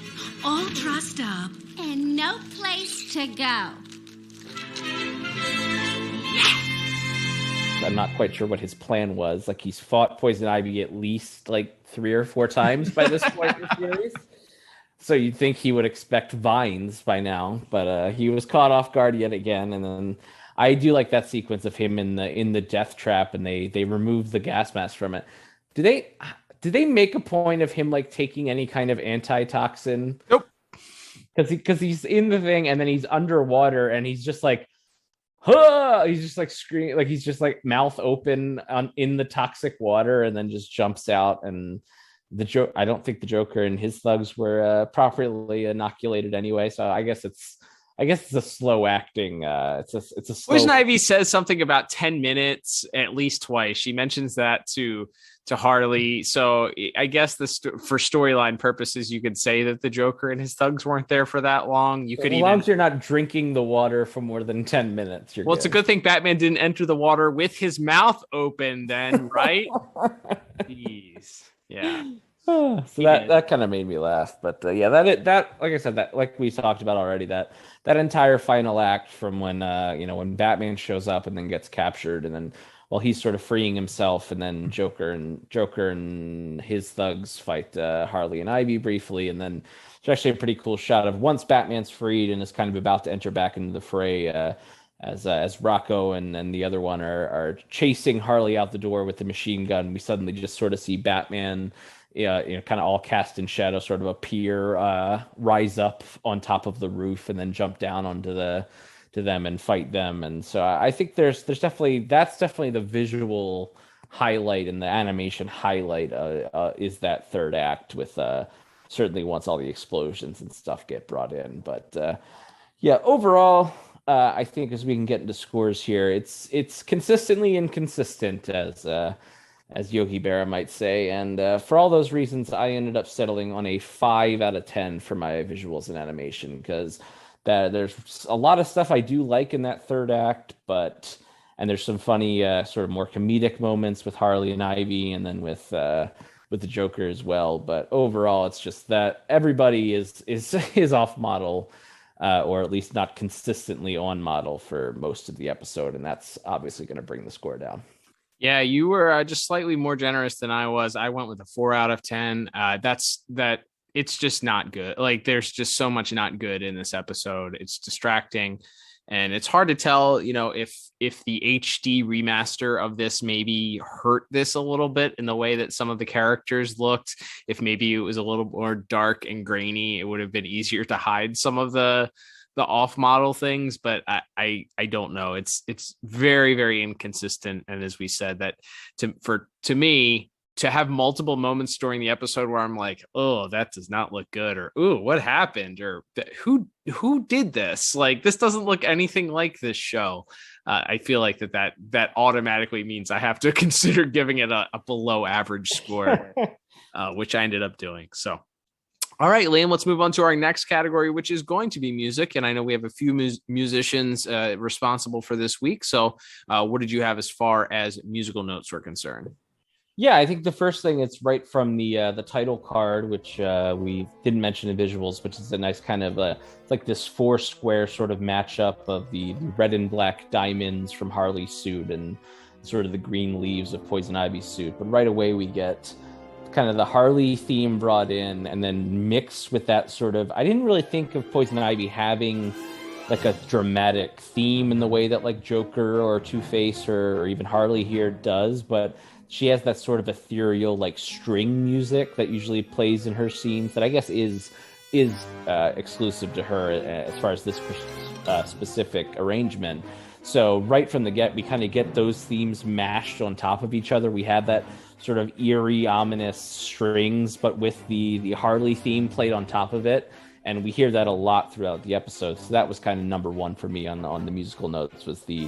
All trussed up. And no place to go. I'm not quite sure what his plan was. Like, he's fought Poison Ivy at least like 3 or 4 times by this point in the series. So you'd think he would expect vines by now, but he was caught off guard yet again. And then I do like that sequence of him in the death trap, and they remove the gas mask from it. Did they make a point of him like taking any kind of antitoxin? Nope. Because he's in the thing, and then he's underwater, and he's just like, huh! He's just like screaming, like he's just like mouth open in the toxic water, and then just jumps out. And I don't think the Joker and his thugs were properly inoculated anyway. So I guess it's a slow acting. It's a slow. Poison Ivy says something about 10 minutes at least twice. She mentions that to Harley. So I guess for storyline purposes, you could say that the Joker and his thugs weren't there for that long. As long as you're not drinking the water for more than 10 minutes, you're good. It's a good thing Batman didn't enter the water with his mouth open then, right? Jeez. Yeah. So that kind of made me laugh, but that like I said, that like we talked about already, that entire final act from when when Batman shows up and then gets captured, and then he's sort of freeing himself, and then Joker and his thugs fight Harley and Ivy briefly, and then it's actually a pretty cool shot of once Batman's freed and is kind of about to enter back into the fray, as Rocco and the other one are chasing Harley out the door with the machine gun. We suddenly just sort of see Batman, kind of all cast in shadow, sort of appear, rise up on top of the roof, and then jump down onto to them and fight them. And so I think that's definitely the visual highlight and the animation highlight is that third act with certainly once all the explosions and stuff get brought in. But yeah, overall, I think as we can get into scores here, it's consistently inconsistent, as Yogi Berra might say. And for all those reasons, I ended up settling on a 5 out of 10 for my visuals and animation, because there's a lot of stuff I do like in that third act, and there's some funny sort of more comedic moments with Harley and Ivy, and then with the Joker as well. But overall, it's just that everybody is off model, or at least not consistently on model for most of the episode, and that's obviously going to bring the score down. Yeah, you were just slightly more generous than I was. I went with a 4 out of 10. It's just not good. Like, there's just so much not good in this episode. It's distracting, and it's hard to tell, if the HD remaster of this maybe hurt this a little bit in the way that some of the characters looked. If maybe it was a little more dark and grainy, it would have been easier to hide some of the off-model things, but I don't know. It's very, very inconsistent, and as we said, that to me, to have multiple moments during the episode where I'm like, oh, that does not look good, or ooh, what happened, or who did this? Like, this doesn't look anything like this show. I feel like that automatically means I have to consider giving it a below average score, which I ended up doing. So. All right, Liam, let's move on to our next category, which is going to be music. And I know we have a few musicians responsible for this week. So what did you have as far as musical notes were concerned? Yeah, I think the first thing, it's right from the title card, which we didn't mention in visuals, which is a nice kind of it's like this 4-square sort of matchup of the red and black diamonds from Harley's suit and sort of the green leaves of Poison Ivy's suit. But right away we get kind of the Harley theme brought in, and then mixed with that sort of, I didn't really think of Poison Ivy having like a dramatic theme in the way that like Joker or Two-Face or even Harley here does, but she has that sort of ethereal like string music that usually plays in her scenes that I guess is exclusive to her as far as this specific arrangement. So right from the get, we kind of get those themes mashed on top of each other. We have that sort of eerie, ominous strings, but with the Harley theme played on top of it. And we hear that a lot throughout the episode. So that was kind of number one for me on the musical notes, was the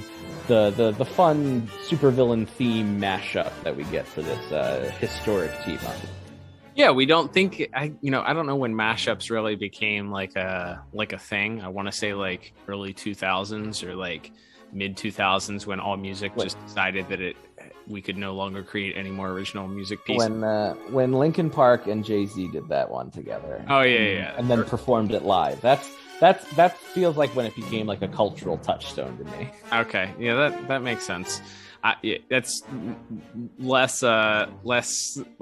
fun supervillain theme mashup that we get for this historic team up. Yeah, we don't think I don't know when mashups really became like a thing. I want to say like early 2000s or like mid 2000s, when all music just decided that we could no longer create any more original music pieces. When Linkin Park and Jay-Z did that one together. Oh yeah. And then performed it live. That feels like when it became like a cultural touchstone to me. Okay, yeah, that makes sense. That's less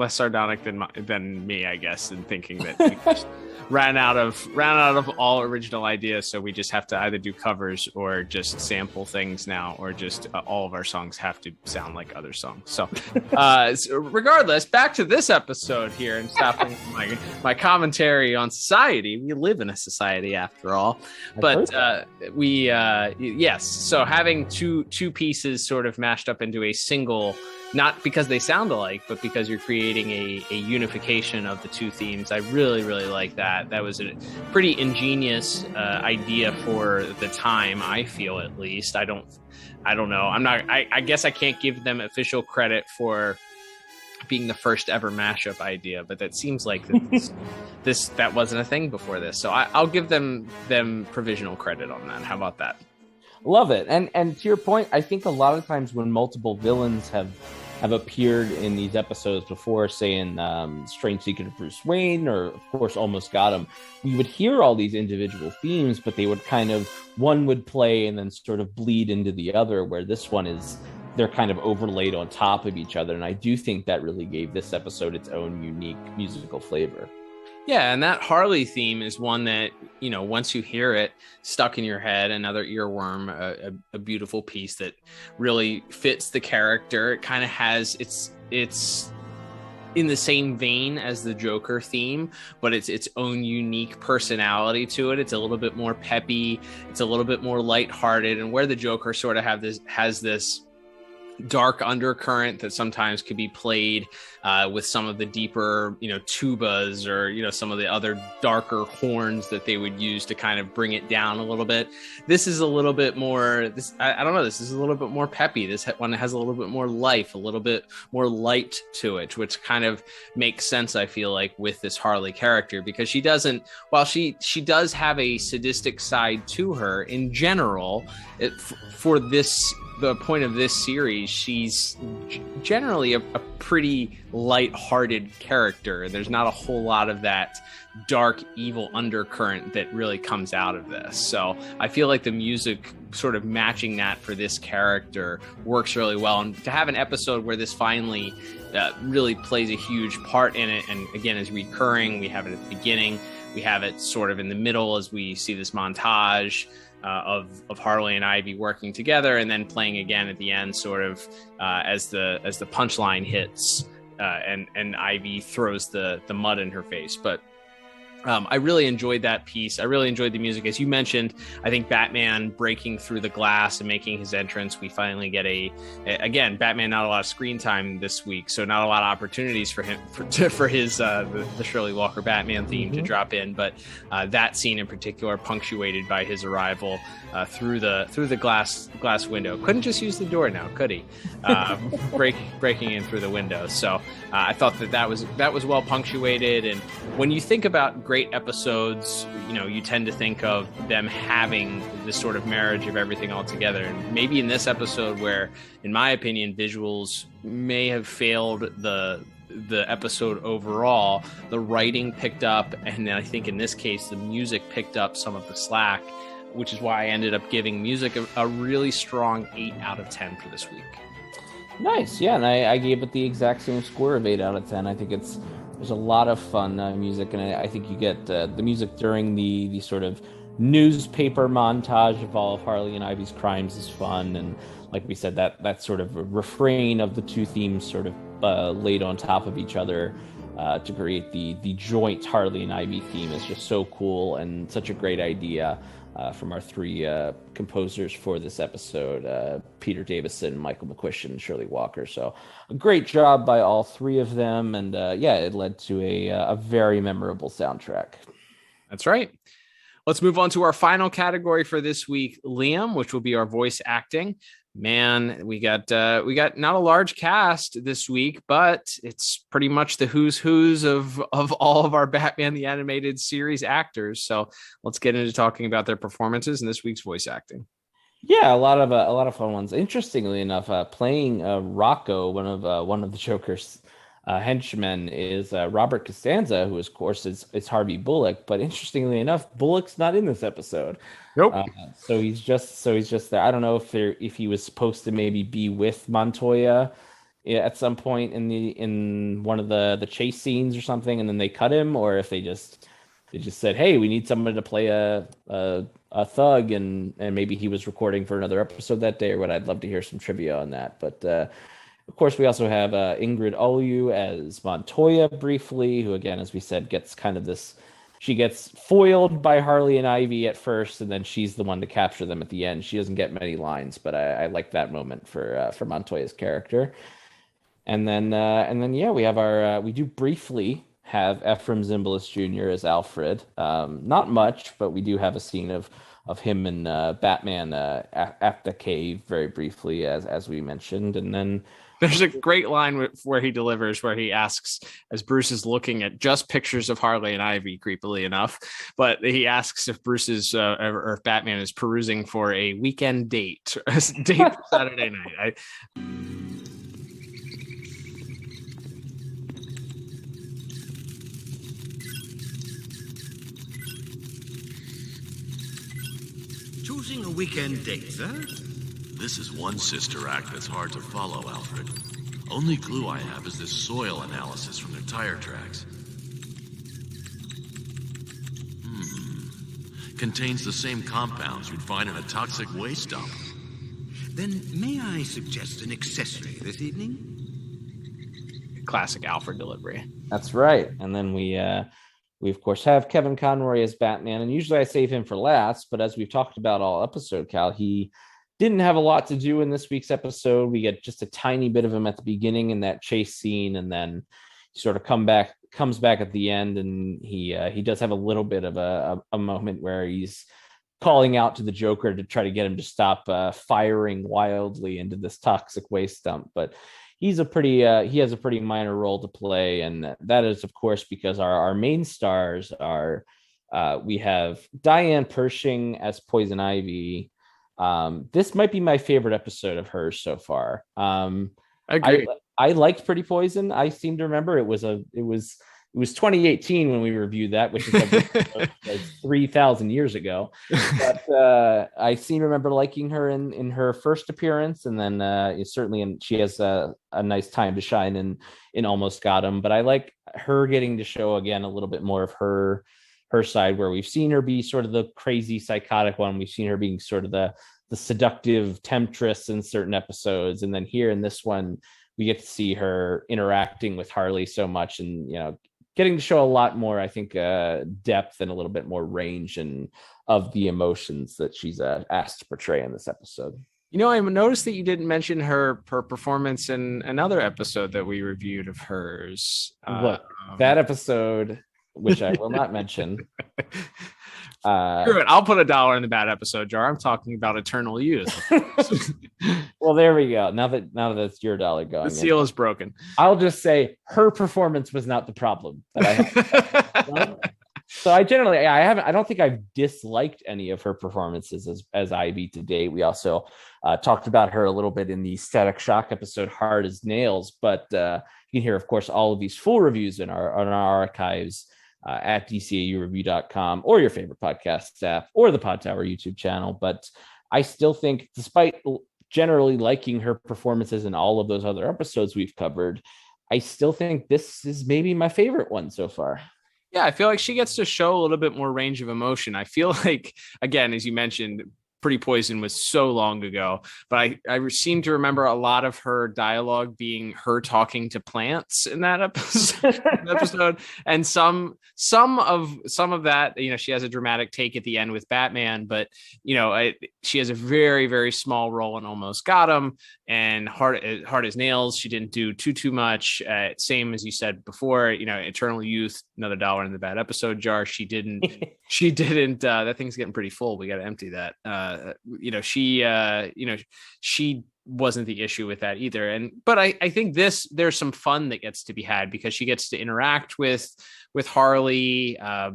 sardonic than me, I guess, in thinking that we just ran out of all original ideas, so we just have to either do covers or just sample things now, or just all of our songs have to sound like other songs. So regardless, back to this episode here, and stopping my commentary on society. We live in a society after all, but yes. So having two pieces sort of mashed up into a single, not because they sound alike, but because you're creating a unification of the two themes. I really, really like that. That was a pretty ingenious idea for the time, I feel, at least. I don't know. I guess I can't give them official credit for being the first ever mashup idea, but that seems like that wasn't a thing before this. So I'll give them provisional credit on that. How about that? Love it. And to your point, I think a lot of times when multiple villains have appeared in these episodes before, say in Strange Secret of Bruce Wayne, or of course Almost Got Him, we would hear all these individual themes, but they would kind of, one would play and then sort of bleed into the other, where this one they're kind of overlaid on top of each other. And I do think that really gave this episode its own unique musical flavor. Yeah, and that Harley theme is one that, once you hear it, stuck in your head, another earworm, a beautiful piece that really fits the character. It kind of has, it's in the same vein as the Joker theme, but it's its own unique personality to it. It's a little bit more peppy. It's a little bit more lighthearted, and where the Joker sort of has this dark undercurrent that sometimes could be played with some of the deeper, tubas or, some of the other darker horns that they would use to kind of bring it down a little bit. This is a little bit more, I don't know, this is a little bit more peppy. This one has a little bit more life, a little bit more light to it, which kind of makes sense, I feel like, with this Harley character, because she doesn't, while she does have a sadistic side to her in general, for the point of this series, she's generally a pretty light-hearted character. There's not a whole lot of that dark, evil undercurrent that really comes out of this. So I feel like the music sort of matching that for this character works really well. And to have an episode where this finally really plays a huge part in it, and again, is recurring. We have it at the beginning. We have it sort of in the middle as we see this montage of Harley and Ivy working together, and then playing again at the end, sort of as the punchline hits, and Ivy throws the mud in her face. But I really enjoyed that piece. I really enjoyed the music. As you mentioned, I think Batman breaking through the glass and making his entrance, we finally get again, Batman, not a lot of screen time this week, so not a lot of opportunities for him for his the Shirley Walker Batman theme to drop in. But that scene in particular, punctuated by his arrival through the glass window. Couldn't just use the door now, could he? Breaking in through the window. So I thought that was well punctuated. And when you think about great episodes, you tend to think of them having this sort of marriage of everything all together. And maybe in this episode, where, in my opinion, visuals may have failed the episode overall, the writing picked up, and I think in this case, the music picked up some of the slack, which is why I ended up giving music a really strong 8 out of 10 for this week. Nice, yeah, and I gave it the exact same score of 8 out of 10. I think there's a lot of fun music, and I think you get the music during the sort of newspaper montage of all of Harley and Ivy's crimes is fun, and like we said, that sort of refrain of the two themes sort of laid on top of each other to create the joint Harley and Ivy theme is just so cool, and such a great idea from our three composers for this episode, Peter Davison, Michael McQuiston, and Shirley Walker. So a great job by all three of them, and it led to a very memorable soundtrack. That's right. Let's move on to our final category for this week, Liam, which will be our voice acting. Man, we got not a large cast this week, but it's pretty much the who's of all of our Batman the Animated Series actors. So let's get into talking about their performances in this week's voice acting. Yeah, a lot of fun ones. Interestingly enough, playing Rocco, one of the Joker's henchmen, is Robert Costanza, who of course is Harvey Bullock. But interestingly enough, Bullock's not in this episode. Nope. So he's just there. I don't know if he was supposed to maybe be with Montoya at some point in one of the chase scenes or something, and then they cut him, or if they just said, hey, we need someone to play a thug, and maybe he was recording for another episode that day or what. I'd love to hear some trivia on that. But of course, we also have Ingrid Olu as Montoya briefly, who, again, as we said, gets kind of this. She gets foiled by Harley and Ivy at first, and then she's the one to capture them at the end. She doesn't get many lines, but I like that moment for Montoya's character. And then we have we do briefly have Ephraim Zimbalist Jr. as Alfred. Not much, but we do have a scene of him and Batman at the cave very briefly, as we mentioned. And then there's a great line where he delivers, where he asks, as Bruce is looking at just pictures of Harley and Ivy, creepily enough, but he asks if Bruce is or if Batman is perusing for a weekend date, a date for Saturday night. Choosing a weekend date, sir? This is one sister act that's hard to follow, Alfred. Only clue I have is this soil analysis from their tire tracks. Contains the same compounds you'd find in a toxic waste dump. Then may I suggest an accessory this evening? Classic Alfred delivery. That's right. And then we of course have Kevin Conroy as Batman, and usually I save him for last, but as we've talked about all episode, Cal, he didn't have a lot to do in this week's episode. We get just a tiny bit of him at the beginning in that chase scene, and then he sort of comes back at the end, and he does have a little bit of a moment where he's calling out to the Joker to try to get him to stop firing wildly into this toxic waste dump. But he has a pretty minor role to play, and that is, of course, because our main stars are we have Diane Pershing as Poison Ivy. This might be my favorite episode of hers so far. I agree. I liked Pretty Poison. I seem to remember it was 2018 when we reviewed that, which is like 3,000 years ago. But I seem to remember liking her in her first appearance, and then certainly she has a nice time to shine in Almost Got Him. But I like her getting to show again a little bit more of her side, where we've seen her be sort of the crazy psychotic one. We've seen her being sort of the seductive temptress in certain episodes, and then here in this one we get to see her interacting with Harley so much, and getting to show a lot more, I think, depth and a little bit more range and of the emotions that she's asked to portray in this episode. I noticed that you didn't mention her performance in another episode that we reviewed of hers. Look, that episode, which I will not mention. Screw it. I'll put $1 in the bad episode jar. I'm talking about Eternal Youth. Well, there we go. Now that it's your dollar going, the seal is broken. I'll just say her performance was not the problem that I have. So I don't think I've disliked any of her performances as Ivy to date. We also talked about her a little bit in the Static Shock episode, Hard as Nails. But you can hear, of course, all of these full reviews in our archives at DCAUreview.com or your favorite podcast app or the Pod Tower YouTube channel. But I still think, despite generally liking her performances in all of those other episodes we've covered, I still think this is maybe my favorite one so far. Yeah, I feel like she gets to show a little bit more range of emotion. I feel like, again, as you mentioned, Pretty Poison was so long ago, but I seem to remember a lot of her dialogue being her talking to plants in that episode. And some of that, she has a dramatic take at the end with Batman, but she has a very, very small role in Almost Got Him, and Hard as Nails. She didn't do too much. Same as you said before, Eternal Youth, another $1 in the bad episode jar. She didn't. That thing's getting pretty full. We got to empty that. She wasn't the issue with that either. But I think there's some fun that gets to be had because she gets to interact with Harley. I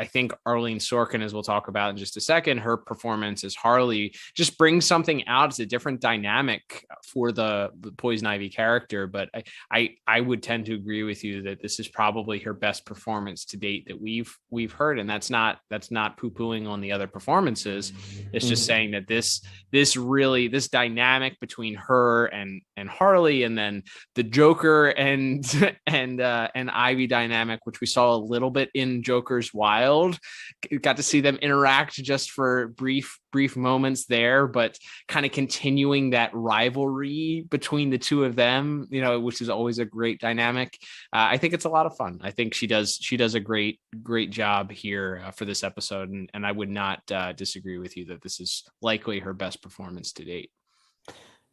think Arlene Sorkin, as we'll talk about in just a second, her performance as Harley just brings something out. It's a different dynamic for the Poison Ivy character. But I would tend to agree with you that this is probably her best performance to date that we've heard. And that's not poo-pooing on the other performances. It's just saying that this dynamic between her and Harley, and then the Joker and Ivy dynamic, which we saw a little bit in Joker's Wild, got to see them interact just for brief moments there, but kind of continuing that rivalry between the two of them, which is always a great dynamic. I think it's a lot of fun. I think she does a great job here for this episode, and I would not disagree with you that this is likely her best performance to date.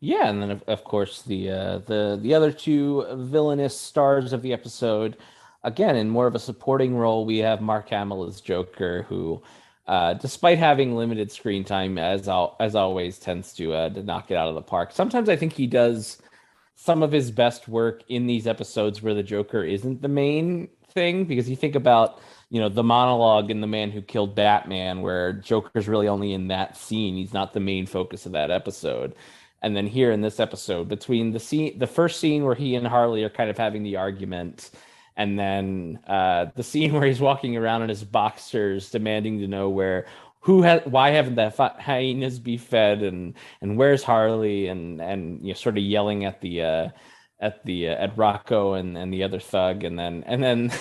Yeah, and then of course the other two villainous stars of the episode, again in more of a supporting role, we have Mark Hamill as Joker, who, despite having limited screen time, as always, tends to knock it out of the park. Sometimes I think he does some of his best work in these episodes where the Joker isn't the main thing, because you think about the monologue in The Man Who Killed Batman, where Joker's really only in that scene. He's not the main focus of that episode. And then here in this episode, between the first scene where he and Harley are kind of having the argument, and then the scene where he's walking around in his boxers demanding to know why haven't the hyenas be fed, and where's Harley, and sort of yelling at Rocco and the other thug, and then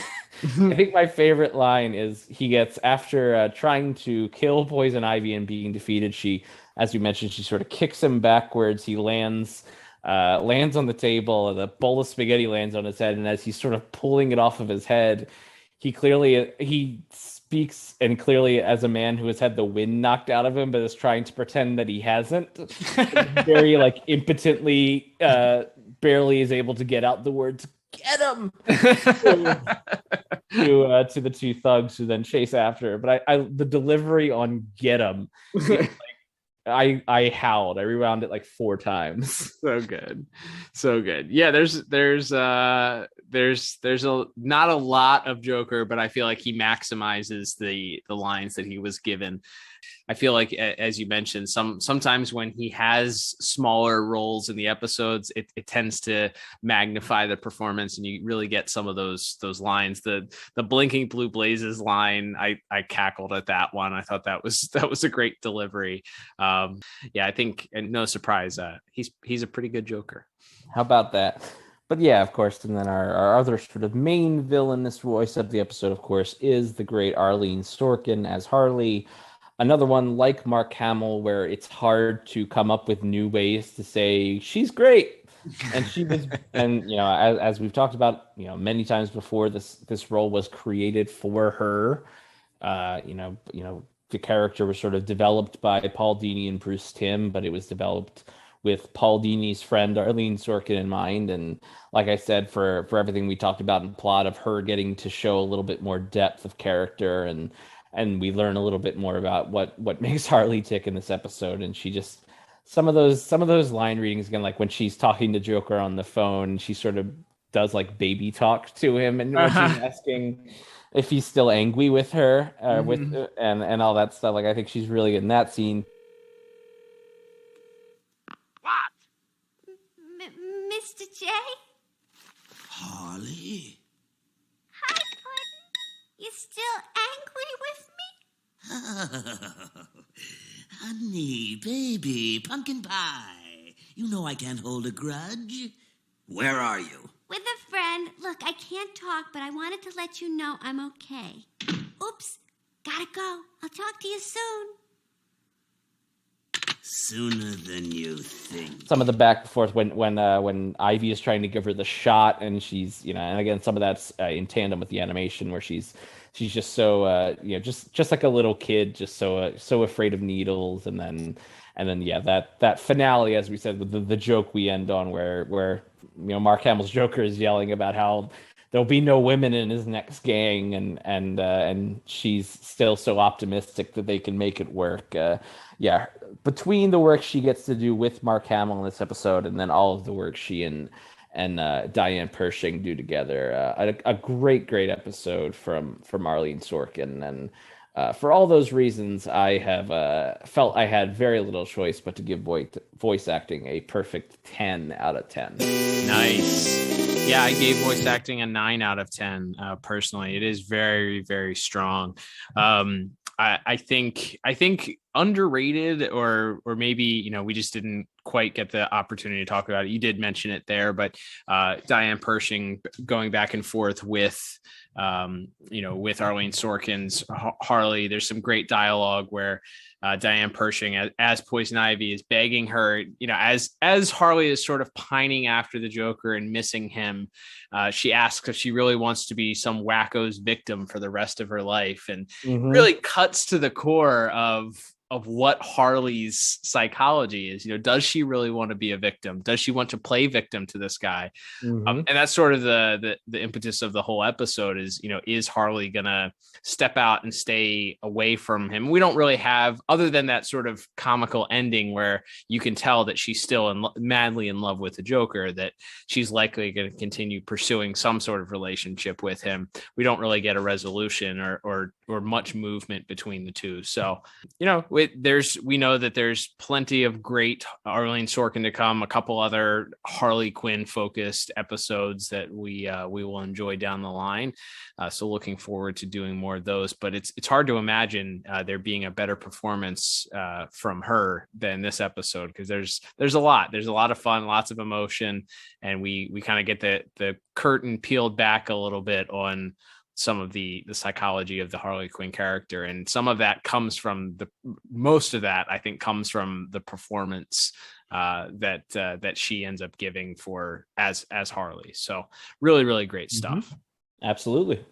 I think my favorite line is he gets, after trying to kill Poison Ivy and being defeated, she, as you mentioned, she sort of kicks him backwards. He lands on the table, and the bowl of spaghetti lands on his head. And as he's sort of pulling it off of his head, he speaks, and clearly as a man who has had the wind knocked out of him, but is trying to pretend that he hasn't. Very like impotently, barely is able to get out the words "get him" to the two thugs who then chase after her. But I the delivery on "get him," I howled. I rewound it like 4 times. So good. Yeah, there's not a lot of Joker, but I feel like he maximizes the lines that he was given. I feel like, as you mentioned, sometimes when he has smaller roles in the episodes, it tends to magnify the performance, and you really get some of those lines. The blinking blue blazes line, I cackled at that one. I thought that was a great delivery. Yeah, I think, and no surprise, he's a pretty good Joker. How about that? But yeah, of course, and then our other sort of main villainous voice of the episode, of course, is the great Arlene Sorkin as Harley. Another one like Mark Hamill, where it's hard to come up with new ways to say she's great. And she was, and as we've talked about, many times before, this role was created for her. The character was sort of developed by Paul Dini and Bruce Timm, but it was developed with Paul Dini's friend Arlene Sorkin in mind. And like I said, for everything we talked about in plot of her getting to show a little bit more depth of character, and we learn a little bit more about what makes Harley tick in this episode. And she just, some of those line readings, again, like when she's talking to Joker on the phone, she sort of does like baby talk to him, and when she's asking if he's still angry with her, and all that stuff. Like, I think she's really in that scene. Mr. J? Harley? Hi, Puddin'. You still angry with me? Honey, baby, pumpkin pie. You know I can't hold a grudge. Where are you? With a friend. Look, I can't talk, but I wanted to let you know I'm okay. Oops. Gotta go. I'll talk to you soon. Sooner than you think. Some of the back and forth when Ivy is trying to give her the shot, and she's, and again, some of that's in tandem with the animation where she's just so just like a little kid, just so afraid of needles, and then yeah, that finale, as we said, with the joke we end on, where Mark Hamill's Joker is yelling about how there'll be no women in his next gang, and she's still so optimistic that they can make it work. Yeah, between the work she gets to do with Mark Hamill in this episode, and then all of the work she and Diane Pershing do together, a great episode from Arlene Sorkin. And for all those reasons, I have felt I had very little choice but to give voice acting a perfect 10 out of 10. Nice. Yeah, I gave voice acting a 9 out of 10. Personally, it is very, very strong. I think underrated, or maybe we just didn't quite get the opportunity to talk about it. You did mention it there, but Diane Pershing going back and forth with with Arlene Sorkin's Harley. There's some great dialogue where Diane Pershing as Poison Ivy is begging her, as Harley is sort of pining after the Joker and missing him. She asks if she really wants to be some wacko's victim for the rest of her life, and really cuts to the core of what Harley's psychology is. Does she really want to be a victim? Does she want to play victim to this guy? And that's sort of the impetus of the whole episode is, is Harley gonna step out and stay away from him? We don't really have, other than that sort of comical ending where you can tell that she's still madly in love with the Joker, that she's likely going to continue pursuing some sort of relationship with him. We don't really get a resolution or much movement between the two. So, we know that there's plenty of great Arlene Sorkin to come, a couple other Harley Quinn focused episodes that we will enjoy down the line. So looking forward to doing more of those, but it's hard to imagine there being a better performance from her than this episode, because there's a lot of fun, lots of emotion, and we kind of get the curtain peeled back a little bit on some of the psychology of the Harley Quinn character, and some of that comes from most of that I think comes from the performance that she ends up giving for as Harley. So really, really great stuff. Absolutely.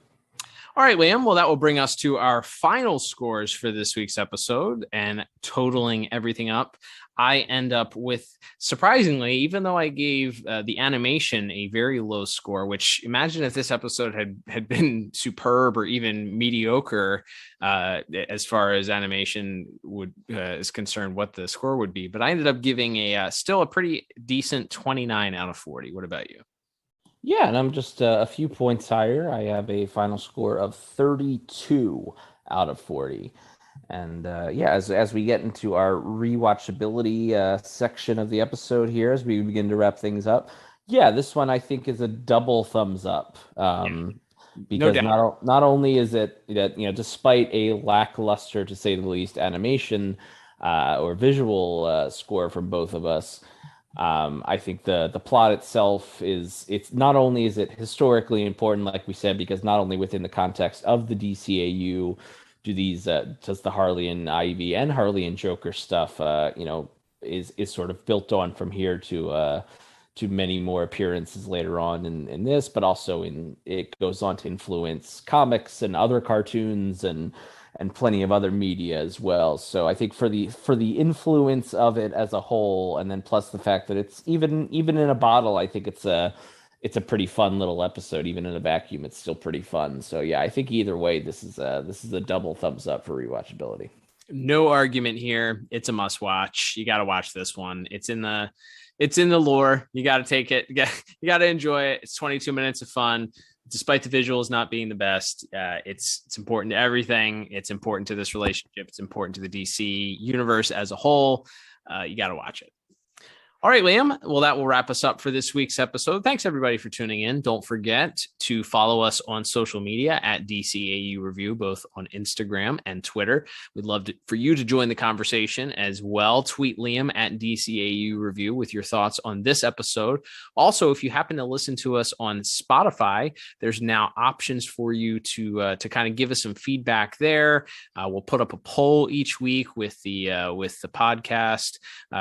All right, Liam. Well, that will bring us to our final scores for this week's episode, and totaling everything up, I end up with, surprisingly, even though I gave the animation a very low score, which imagine if this episode had been superb or even mediocre as far as animation is concerned, what the score would be. But I ended up giving still a pretty decent 29 out of 40. What about you? Yeah, and I'm just a few points higher. I have a final score of 32 out of 40. And as we get into our rewatchability section of the episode here, as we begin to wrap things up, this one I think is a double thumbs up. Because not only is it that, despite a lackluster, to say the least, animation or visual score from both of us, I think the plot itself it's not only is it historically important, like we said, because not only within the context of the DCAU does the Harley and Ivy and Harley and Joker stuff is sort of built on from here to many more appearances later on in this, but also it goes on to influence comics and other cartoons and plenty of other media as well. So I think for the influence of it as a whole, and then plus the fact that it's even in a bottle, I think it's a pretty fun little episode. Even in a vacuum, it's still pretty fun. So yeah, I think either way, this is a double thumbs up for rewatchability. No argument here. It's a must watch. You got to watch this one. It's in the lore. You got to take it. You got to enjoy it. It's 22 minutes of fun. Despite the visuals not being the best, it's important to everything. It's important to this relationship. It's important to the DC universe as a whole. You got to watch it. All right, Liam. Well, that will wrap us up for this week's episode. Thanks, everybody, for tuning in. Don't forget to follow us on social media at DCAU Review, both on Instagram and Twitter. We'd love for you to join the conversation as well. Tweet Liam at DCAU Review with your thoughts on this episode. Also, if you happen to listen to us on Spotify, there's now options for you to kind of give us some feedback there. We'll put up a poll each week with the podcast.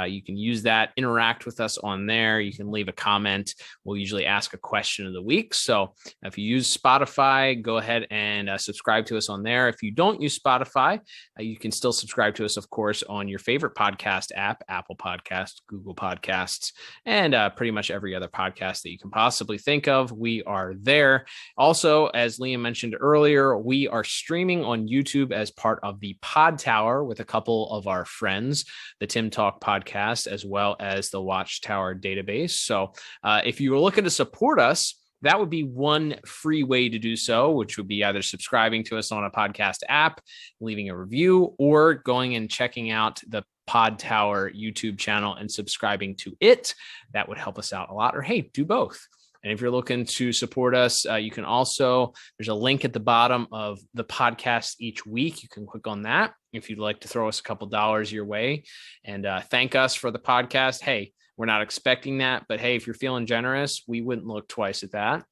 You can use that, interact with us on there. You can leave a comment. We'll usually ask a question of the week. So if you use Spotify, go ahead and subscribe to us on there. If you don't use Spotify, you can still subscribe to us, of course, on your favorite podcast app, Apple Podcasts, Google Podcasts, and pretty much every other podcast that you can possibly think of. We are there. Also, as Liam mentioned earlier, we are streaming on YouTube as part of the Pod Tower with a couple of our friends, the Tim Talk podcast, as well as the Watchtower database. So if you were looking to support us, that would be one free way to do so, which would be either subscribing to us on a podcast app, leaving a review, or going and checking out the Pod Tower YouTube channel and subscribing to it. That would help us out a lot. Or hey, do both. And if you're looking to support us, you can also, there's a link at the bottom of the podcast each week. You can click on that if you'd like to throw us a couple dollars your way and thank us for the podcast. Hey, we're not expecting that, but hey, if you're feeling generous, we wouldn't look twice at that.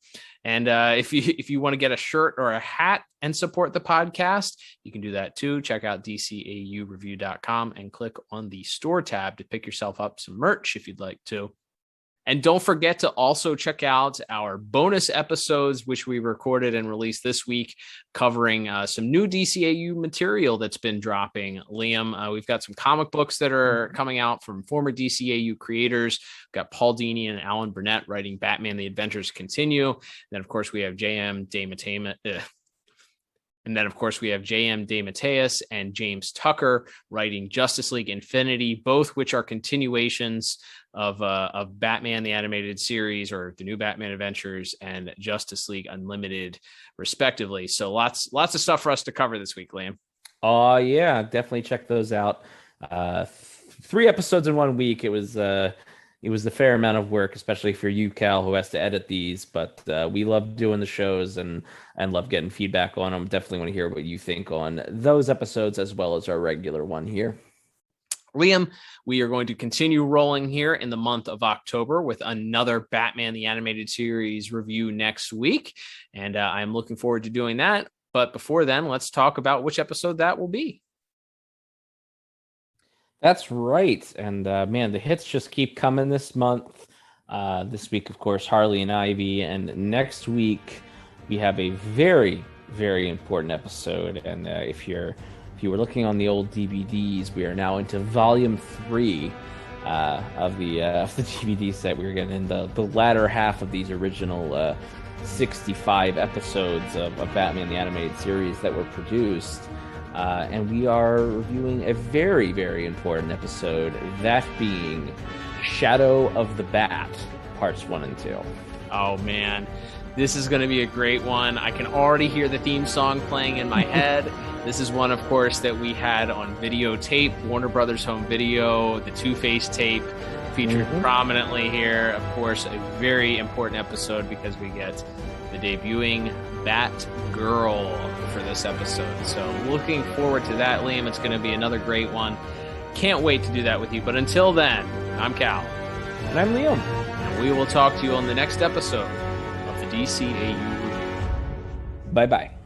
And if you want to get a shirt or a hat and support the podcast, you can do that too. Check out DCAUreview.com and click on the store tab to pick yourself up some merch if you'd like to. And don't forget to also check out our bonus episodes, which we recorded and released this week, covering some new DCAU material that's been dropping. Liam, we've got some comic books that are coming out from former DCAU creators. We've got Paul Dini and Alan Burnett writing Batman: The Adventures Continue. And then, of course, we have J.M. DeMatteis and James Tucker writing Justice League Infinity, both which are continuations of Batman the Animated Series, or the New Batman Adventures, and Justice League Unlimited, respectively. So lots of stuff for us to cover this week, Liam. Yeah, definitely check those out. 3 episodes in 1 week. It was a fair amount of work, especially for you, Cal, who has to edit these. But we love doing the shows and love getting feedback on them. Definitely want to hear what you think on those episodes as well as our regular one here. Liam, we are going to continue rolling here in the month of October with another Batman the Animated Series review next week. And I'm looking forward to doing that. But before then, let's talk about which episode that will be. That's right. And man, the hits just keep coming this month. This week, of course, Harley and Ivy. And next week, we have a very, very important episode. And if you were looking on the old DVDs, we are now into Volume 3 of the DVD set. We're getting in the latter half of these original 65 episodes of Batman the Animated Series that were produced. And we are reviewing a very, very important episode, that being Shadow of the Bat, parts 1 and 2. Oh, man. This is going to be a great one. I can already hear the theme song playing in my head. This is one, of course, that we had on videotape, Warner Brothers Home Video, the Two-Face tape featured prominently here. Of course, a very important episode because we get the debuting Batgirl for this episode. So looking forward to that, Liam. It's going to be another great one. Can't wait to do that with you. But until then, I'm Cal. And I'm Liam. And we will talk to you on the next episode of the DCAU Review. Bye-bye.